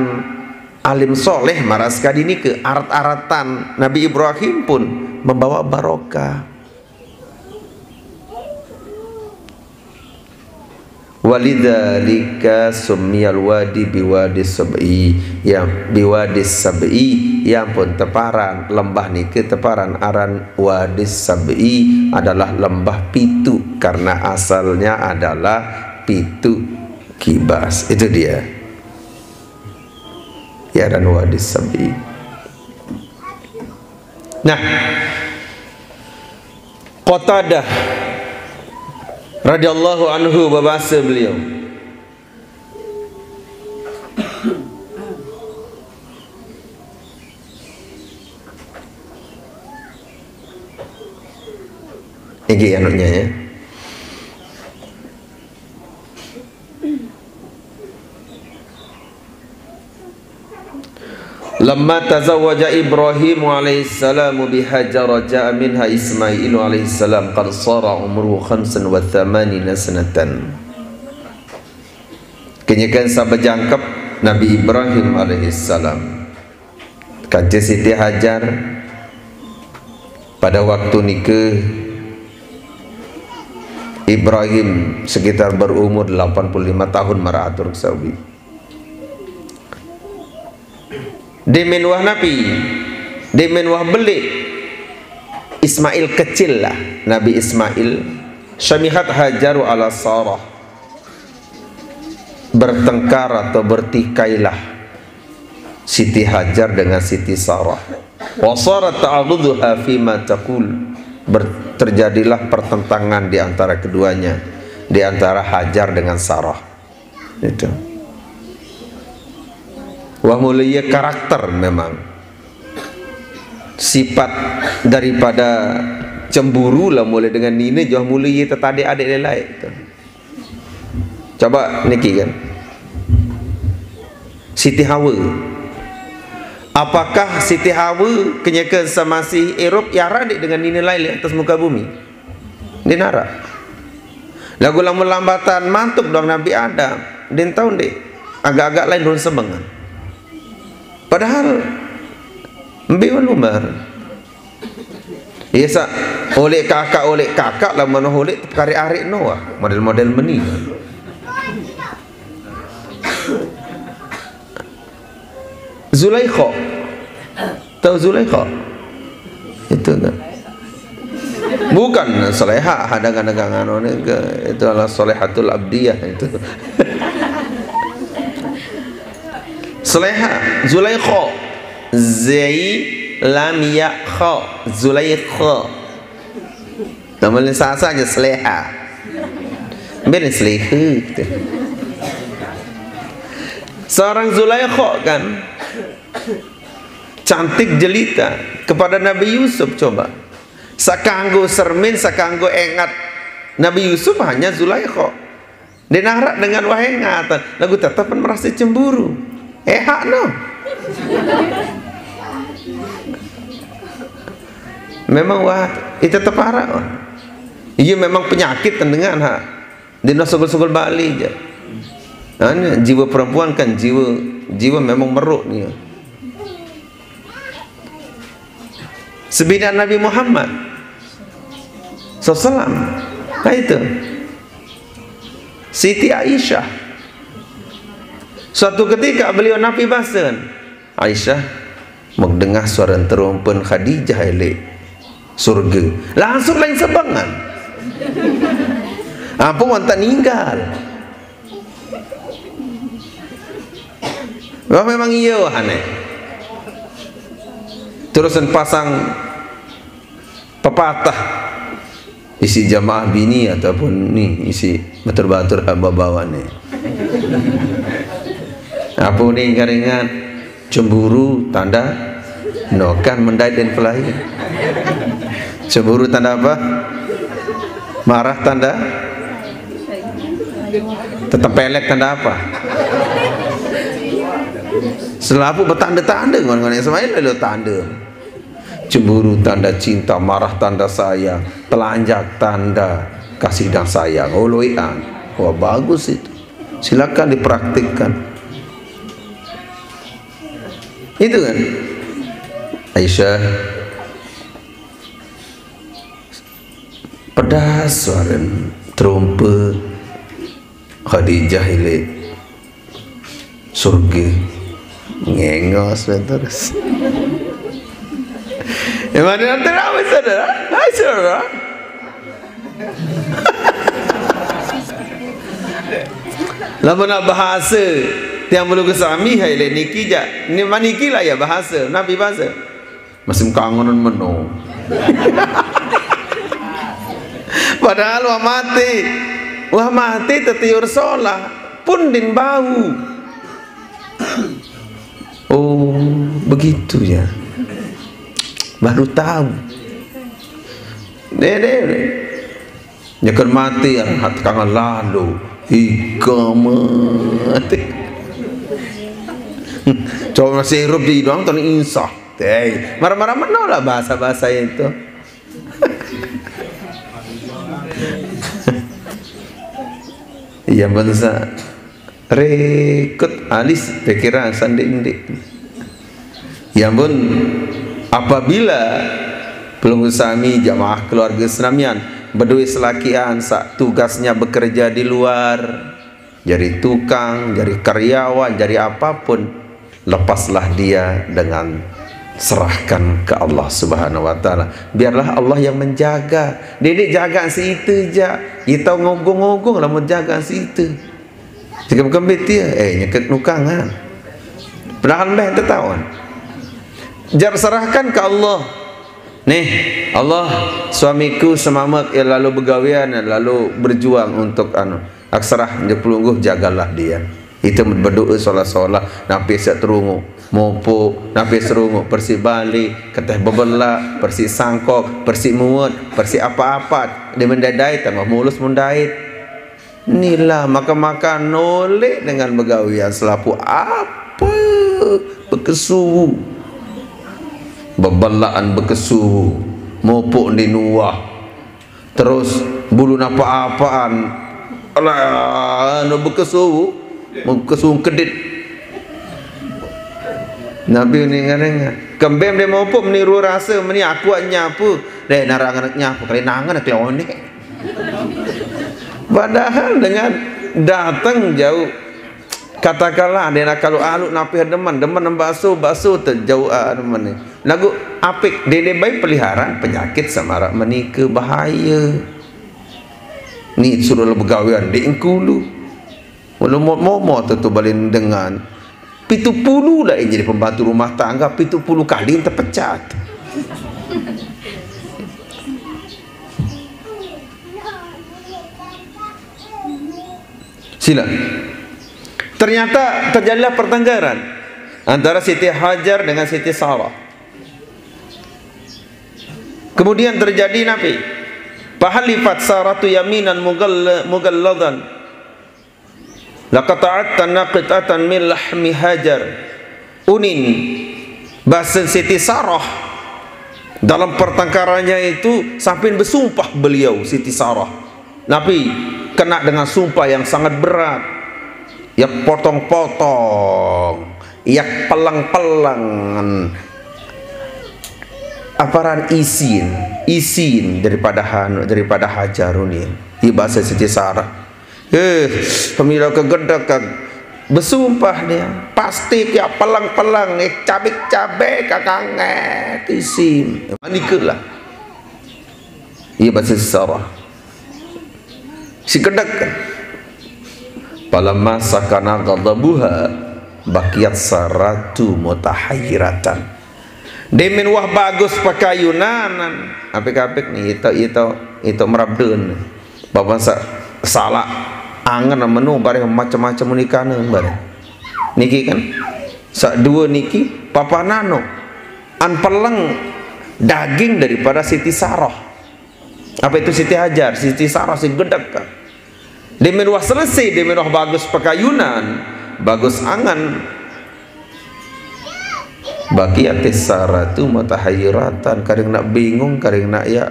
alim soleh maras kali ini ke arat-aratan Nabi Ibrahim pun membawa barokah. Walidzalika summiyal wadi biwadi sab'i, yang biwadi sab'i, yang pun teparan lembah ni ke teparan aran wadi sab'i adalah lembah pitu, karena asalnya adalah pitu kibas. Itu dia ya, dan wadi sab'i. Nah, Qatadah radhiyallahu anhu berbahasa beliau, ini anaknya ya. Lamma tazawwaja Ibrahim alaihissalam bihajar ja'a minha Ismail alaihissalam qad sara umruhu 85 sanatan. Kenyakan sabajangkap Nabi Ibrahim alaihissalam kaca Siti Hajar pada waktu nikah Ibrahim sekitar berumur 85 tahun maratur sawi. Demen wah Nabi, demen wah belik Ismail kecil lah, Nabi Ismail. Syamihat Hajaru ala Sarah, bertengkar atau bertikailah Siti Hajar dengan Siti Sarah. Wasarat ta'arudhuha fima taqul, terjadilah pertentangan di antara keduanya, di antara Hajar dengan Sarah. Itu wah mulia karakter, memang sifat daripada cemburu lah mulai dengan ini jauh mulia tetadik adik lelai itu. Coba niki kan Siti Hawa, apakah Siti Hawa kenyakan sama si Eropa yang radik dengan nini lain atas muka bumi di nara lagu lambatan mantuk dong Nabi Adam dan tahun deh agak-agak lain dong sebengan. Padahal Mbiwan Umar Iya oleh kakak lah mana oleh kari arik Noah model-model meni. Zulaikha, tahu Zulaikha? Itu kan bukan Soleha, hadangan-hadangan itu adalah Solehatul Abdiyah itu. Soleha, Zulaikha, Zai lam ya kha, Zulaikha. Namanya saja Soleha. Benar Soleha. Seorang Zulaikha kan cantik jelita kepada Nabi Yusuf. Coba sakanggo sermin, sakanggo engat Nabi Yusuf hanya Zulaikha. Dia narak dengan wahengatan lagu tetapan merasa cemburu. Hak no. Memang wah itu teparak wah. Iya memang penyakit dengan hak. Dia sogol-sogol Bali je. Nah, jiwa perempuan kan jiwa memang meruk ni. Sebidang Nabi Muhammad SAW. Nah itu Siti Aisyah. Suatu ketika beliau Nabi basen, Aisyah mendengar suara terumpun Khadijah elek surga. Langsung lain sebangan. Apa orang tak ninggal. Wah memang iya wahane. Terusan pasang pepatah isi jamaah bini ataupun ni isi batur-batur bawa ni. Apa ni ingat-ingat cemburu tanda nokan mendai dan pelai. Cemburu tanda apa? Marah tanda tetap pelek tanda apa? Selapu bertanda-tanda ngon-ngon Ismail lalu tanda. Cemburu tanda cinta, marah tanda sayang, telanjak tanda kasih dan sayang. Oh loian. Wah bagus itu. Silakan dipraktikkan. Itu kan. Aisyah pedas suara terumpet Khadijah ile surga ngengos terus. Yang mana nanti ramai saudara? Hai saudara. Lama nak bahasa yang belum kesami hai le niki ja. Ni maniki lah ya bahasa. Nabi bahasa. Masih kangenan meno. Padahal wah mati tetiur solah pun din bau. Oh, begitu ya. Baru tahu. Jangan mati hat kangen lalu mati. Coba masih hirup di hidung tuh insah. Marah-marah mana lah bahasa-bahasa itu. Yang bangsa rekut alis pikiran sandik-indik. Yang pun apabila pelunggu sami jamaah keluarga senamian berdua selakian sak tugasnya bekerja di luar, jadi tukang, jadi karyawan, jadi apapun, lepaslah dia dengan serahkan ke Allah Subhanahu wa taala. Biarlah Allah yang menjaga. Dedek jaga si itu je. Kita ngogong-ngogong lah menjaga si itu. Jika bukan betul nyekek nukangan. Padahal mbah tertawan. Jar serahkan ke Allah. Nih, Allah suamiku semamak ya lalu bergawian lalu berjuang untuk aksarah je pelungguh jagalah dia. Itu berdoa solat-solat napi sak terungu mopo napi serungu persi balik keteh bebela persi sangkok persi muat persi apa-apa dia mendadai tambah mulus mendait inilah maka nolek dengan begawian selapu apa bekesu bebelaan bekesu mopo di nuah terus bulu apa-apaan alah no bekesu kesung kedit Nabi ni ngarang kembem dia mau pun meniru rasa meni aku nyapu deh narang anak nyapu kali nangan nak lawan ni padahal dengan datang jauh katakanlah dia nak kalau aluk napi deman basuh terjauh deman ni lagu apik dede baik peliharaan penyakit samarak menikah bahaya ni suruh begawian di engkulu walau momo tentu balin dengan 70 lah yang jadi pembantu rumah tangga 70 kali yang terpecat. Sila. Ternyata terjadilah pertengkaran antara Siti Hajar dengan Siti Sarah. Kemudian terjadi nabi fahalifat Saratu yaminan mugalladan laqata'at tanaqitatan min lahmi Hajar. Unin bahasa Siti Sarah dalam pertengkarannya itu sampai bersumpah beliau Siti Sarah. Nabi kena dengan sumpah yang sangat berat. Ya potong-potong, ya pelang-pelang. Aparan isin daripada Hajar ini. Di bahasa Siti Sarah. Pemila kegedak bersumpah dia pasti kia pelang-pelang cabik-cabik kakange tisim manikelah ia bahasa sarah si kedak palamma sakana ghadabuha bakiyat saratu mutahayyiratan demen wah bagus pakayunan apik-apik nih itu merabdeun bapak salah angan menu bareng macam-macam unikana bareng niki kan sak dua niki papa nano an peleng daging daripada Siti Sarah. Apa itu Siti Hajar, Siti Sarah si gedak kan demen wah selesai demen wah bagus pakayunan bagus angan baqiyatis saratu mutahayyiratan karing nak bingung karing nak ya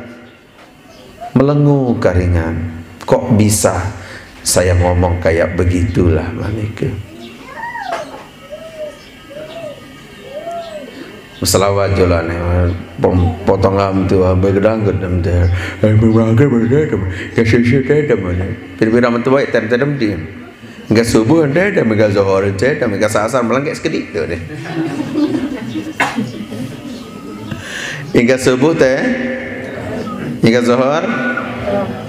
melengu karingan kok bisa saya ngomong kayak begitulah manika. Selawat jalan potongan tu bergedang gedam tu. Pira-pira mentu baik tem dia. Enggak subuh anda enggak zuhur anda enggak asar melangkah sekedik tu deh. Enggak subuh teh. Enggak zuhur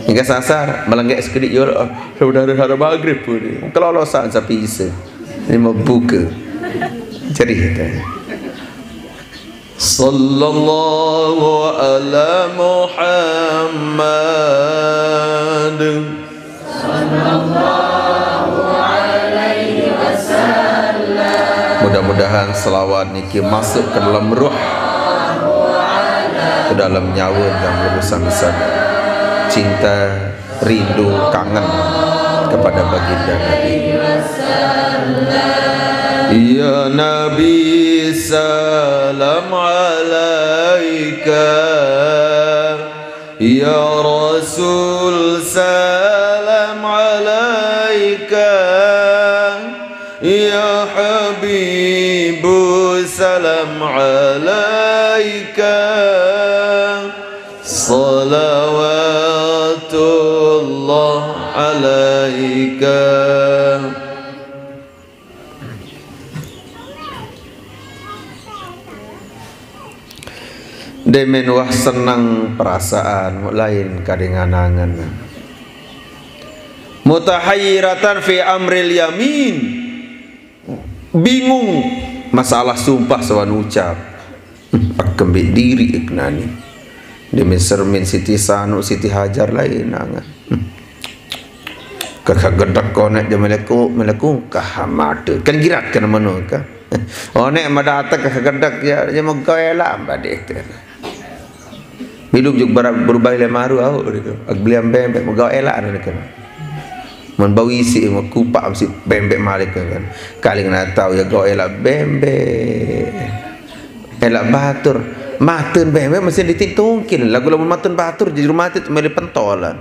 hingga sasar melengak sekedik yo sudah ada maghrib pun kalau losan sapi isa ini mau buka cerita sallallahu ala Muhammad sallallahu alaihi wasallam. Mudah-mudahan selawat niki masuk ke dalam ruh ke dalam nyawa yang bersama-sama cinta, rindu, kangen kepada baginda Nabi. Ya Nabi salam alaika, ya Rasul salam alaika, ya Habibu salam alaika, salawatullah alaika. Demen wah senang perasaan lain kadang-kadang mutahayyiratan fi amril yamin bingung masalah sumpah sawan ucap akembik diri iknani demen sermin Siti Sanu Siti Hajar lain nangan kakak gedak konek dia meleku kahamade kan girat kan mano ka onek madata kakak gedak ya mau goela badek hidup juga berubah lemaru au ag beliam bembek mau goela kan mun bawisi mau kupak mesti bembek malik kan kali nak tahu ya goela bembek elak batur matun bembek mesti dititungkin lagu matun batur jadi rumah itu meli pentolan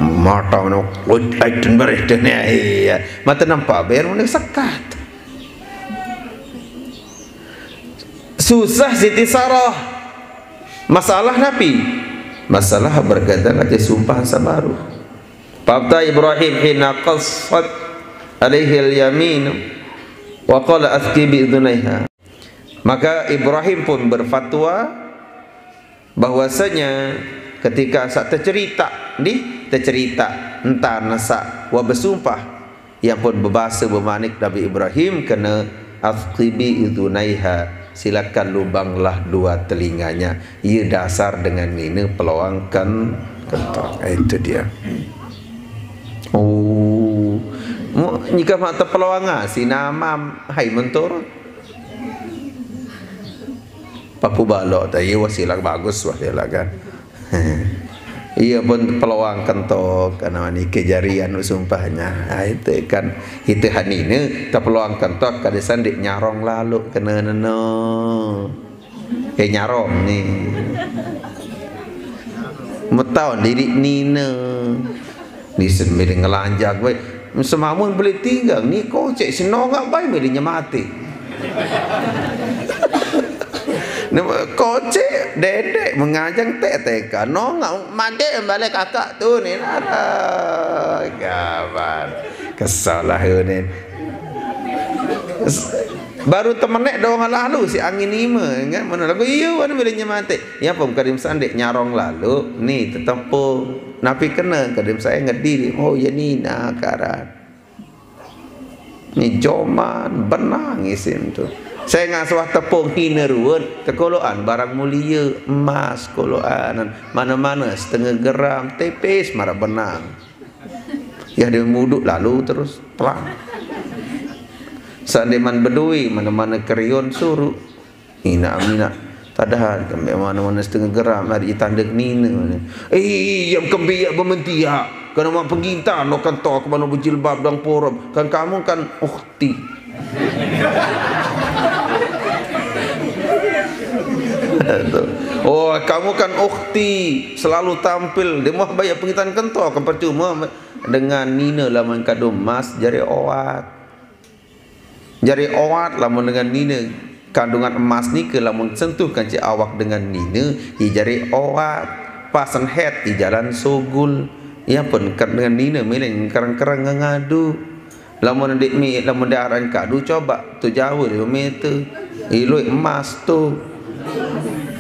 mata no laiten beriten ya iya mata nampak biar mun sekat susah Siti Sarah masalah Nabi masalah berkaitan aja sumpah sabaru Fabta Ibrahim hina qassat alaihi al-yamin wa qala athqi bi idhnaiha. Maka Ibrahim pun berfatwa bahwasanya ketika saat tercerita entar nasa wa bersumpah yang pun berbahasa bermanik Nabi Ibrahim kena athqi bi idhnaiha, silakan lubanglah dua telinganya. Ia dasar dengan ini peluangkan kentok. Itu dia. Oh, jika mata peluang si nama hai mentor. Papu balok tadi wasilah bagus wasilah kan. Ia pun peluang kentok karena ini kejarian sumpahnya. Itu kan itu hanine tak peluang kentok kada sandik nyarong lalu kena neno. Nyarong ni. Metau diri nina. Di sembil ngelanjak bae. Semamun boleh tinggal ni kocek senongak bae medinya mati. Kocek dedek mengajang TK nongak made balik kakak tu ni nara kawan kesalah ni baru temenek doang lalu si angin lima kan mana lagu iya mana boleh nyamate ya pun kadim sandek nyarong lalu ni tetempung napi kena kadim saya ngedi oh ya ni nakaran ni joman benang isim tu saya ngasuh tepung hina ruwet tekoloan barang mulia emas koloan mana-mana setengah gram tipis marah benang ya dia muduk lalu terus pelang seandeman bedui mana-mana kerion suruh ina tadahan sampai mana-mana setengah gram ada tanda nina yang kembiak bermentia kerana mak pengintar no kan tok mana berjilbab dan porom kan kamu kan ukhti oh kamu kan ukhti selalu tampil dia mau bayar pengintaran kentok kan percuma dengan nina laman kadum mas jari awat lamun dengan nina kandungan emas ni ke lamun sentuh kanci awak dengan nina i jari awat pasan head di jalan sogul ya pun dengan nina mileng kerang-kerang ngadu lamun dik mi lamun daran kadu coba tu jauh 5 meter iloi emas tu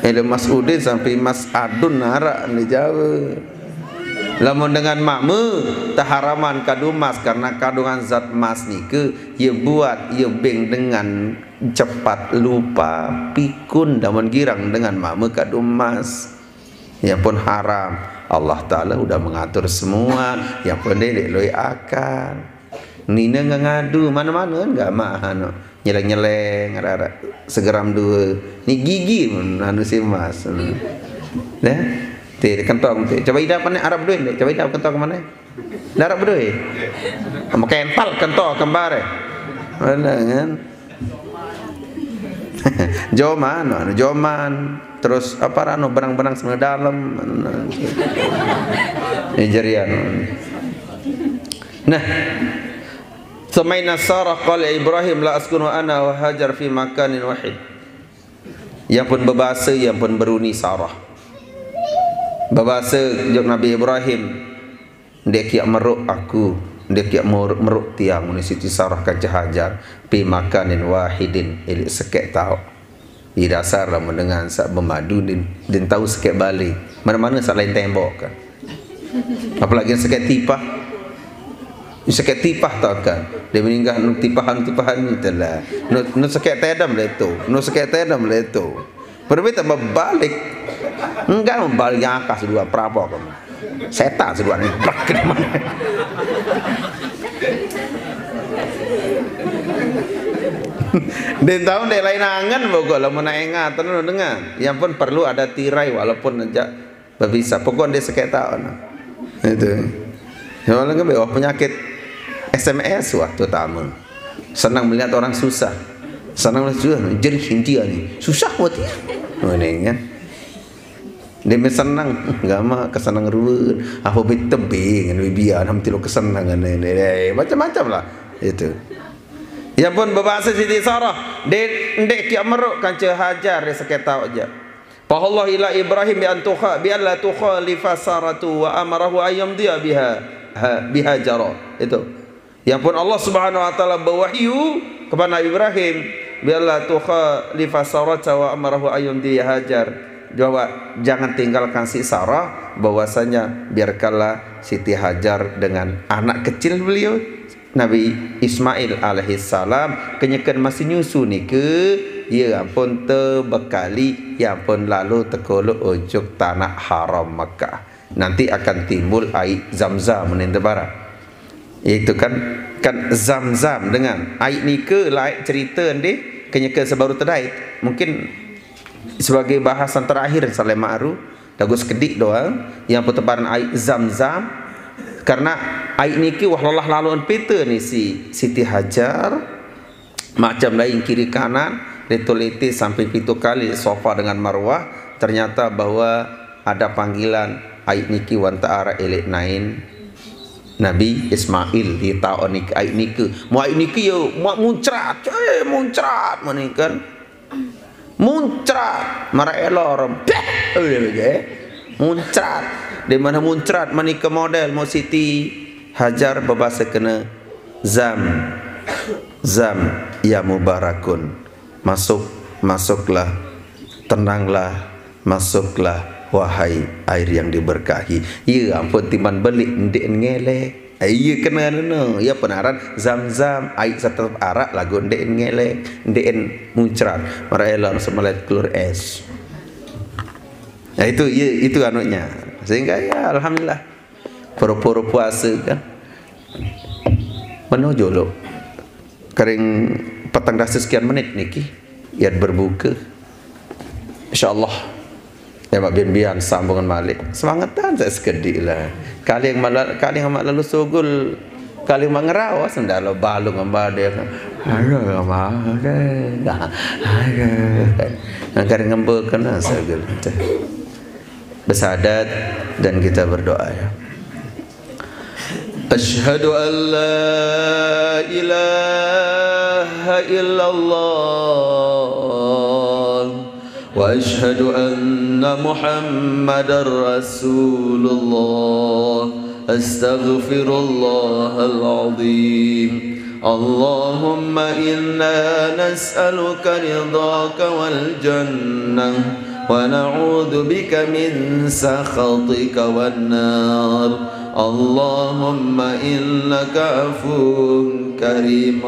ada Mas Udin sampai Mas Adun narak ni jauh lamun dengan makmu taharaman kadu emas karena kandungan zat emas ni ke ia buat ia beng dengan cepat lupa pikun lamun girang dengan makmu kadu emas yang pun haram Allah Ta'ala udah mengatur semua yang pun dedek loi akal nina ngadu mana-mana enggak mahan nyeleng-nyeleng ada segeram dua ni gigi anu si emas nah teh kentong teh coba hidup mana Arab duit coba hidup kentong mana Arab duit kental kentong kembar mana kan joman terus apa rano benang-benang semua dalam jarian nah Samaina Sarah qala Ibrahim la askunu ana wa Hajar fi makanin wahid yang pun berbahasa yang pun beruni Sarah berbahasa jok Nabi Ibrahim dia kiak meruk aku dia kiak meruk tiang ni Siti Sarah kan Hajar fi makanin wahidin ilik sekek tahu di dasar lah mendengar sak bermadu din tahu sekek balik mana-mana sak lain tembok kan apalagi sekek tipah sekek tipah tau kan dia meninggal tipahan ni telah no sekek tedam leto no sekek tedam leto berbeda berbalik enggak membalik akas dua prapok setan sedua ni brak ke mana dan tahu dia lain angan pokok lah mana ingatan dengar yang pun perlu ada tirai walaupun aja berbisa pokok dia sekek tahu itu soalnya kan bawah penyakit SMS waktu tamu senang melihat orang susah senang melihat susah jadi India ni susah buat dia ini kan dia senang agama kesenang ruwet apa bet tebing lebih biar ham tilo kesenangan ini macam-macam lah itu ya pun berbahasa Siti Sarah dek kiam meruk kan Hajar seketau aja fa Allah ila Ibrahim bi antuha bi alla tukhalifa saratu wa amarahu ayyam dia biha jara itu yang pun Allah Subhanahu wa taala berwahyu kepada Nabi Ibrahim biarlah tukhalifa sarata wa amarahu ayyum dia Hajar jawab jangan tinggalkan si Sarah bahwasanya biarkanlah Siti Hajar dengan anak kecil beliau Nabi Ismail alaihissalam kenyakan masih nyusu ni ke ya ampun terbekali ya ampun lalu tekolok ujung tanah haram Makkah nanti akan timbul air Zamzam menenda barat itu kan Zamzam dengan air ni ke lain cerita ni kenyakan sebaru terdait mungkin sebagai bahasan terakhir Saleh Ma'ru dagus kedik doang yang pertebaran air Zamzam karena air ni ke wallalah laluan peta ni si Siti Hajar macam lain kiri kanan letolete sampai 7 kali sofa dengan Marwah ternyata bahwa ada panggilan air ni ke wantara elek nain Nabi Ismail di tahun ni air ni ke mu air ni ke yo muncrat muncrat mana kan muncrat mara elor muncrat di mana muncrat manika model mau Siti Hajar babasa kena zam ya mubarakun, masuklah, tenanglah, masuklah wahai air yang diberkahi. Ya ampun timan belik ndek ngele. Ya kena no. Ya penaran zam-zam air satu arak lagu ndek ngele, ndek muncrat. Mara elor semelet keluar es. Nah itu anunya. Sehingga ya alhamdulillah pura-pura puasa kan. Menuju lo kering petang dah sekian menit niki ya berbuka insyaallah ya mak bian sambungan malik semangatkan saya sekedik lah kali yang mak lalu sugul kali mak ngerau sendalo balung amba dia ada kering ngembek kena segel bersadat dan kita berdoa ya. أشهد أن لا إله إلا الله وأشهد أن محمدا رسول الله أستغفر الله العظيم اللهم إنا نسألك رضاك والجنة ونعوذ بك من سخطك والنار اللهم إنك عفو كريم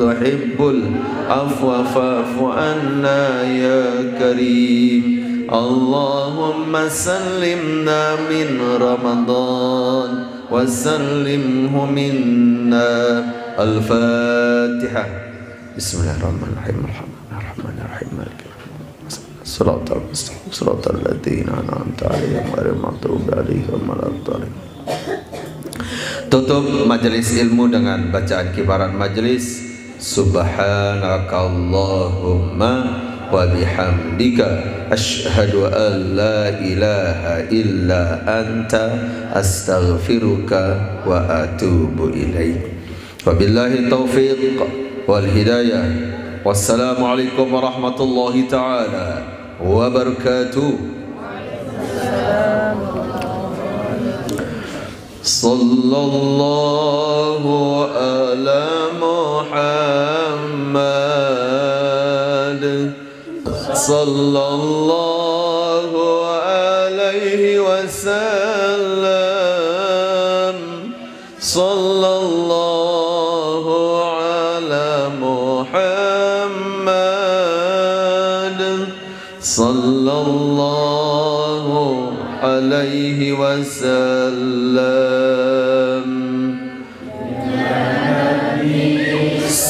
تحب العفو فاعف عنا يا كريم اللهم سلمنا من رمضان وسلمه منا الفاتحة بسم الله الرحمن الرحيم الرحمن الرحيم مالك صراط المستقيم صراط الذين أنعمت عليهم غير المغضوب عليهم ولا الضالين. Tutup majelis ilmu dengan bacaan kibaran majelis. Subhanakallahumma wa bihamdika asyhadu an la ilaha illa anta astaghfiruka wa atubu ilaik. Wabillahi taufiq wal hidayah. Wassalamualaikum warahmatullahi taala wabarakatuh. Sallallahu ala Muhammad sallallahu alaihi wasallam sallallahu ala Muhammad sallallahu alaihi wasallam.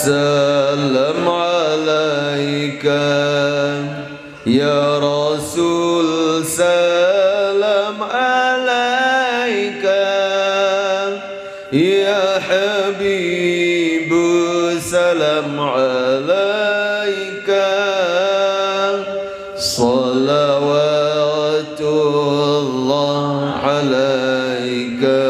Salam alaika ya Rasul, salam alaika ya Habibu, salam alaika salawatullah alaika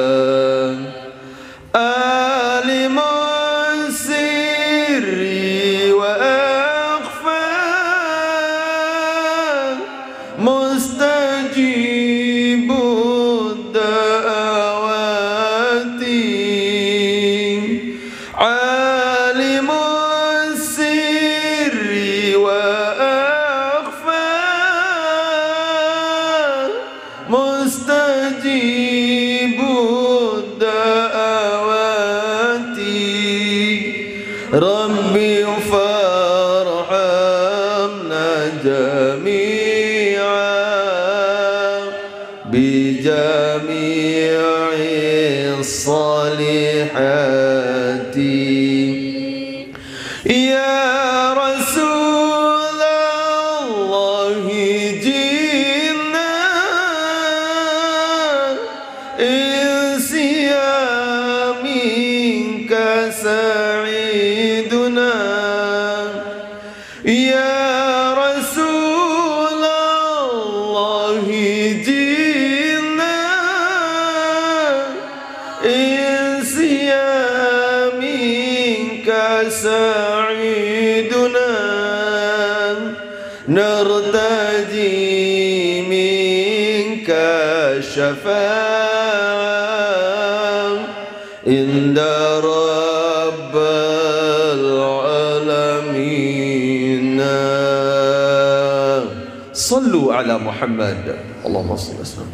alimun sirri wa akhfa mustajibud da'awati alimun sirri wa mustajibud da'awati Rabbi farhamna jami'an bijami'i salihati ya Rasulullah jinna insiya minka sa'iduna ya Rasulullah نرتجي منك الشفاعة عند رب العالمين. صلوا على محمد. اللهم صل وسلم.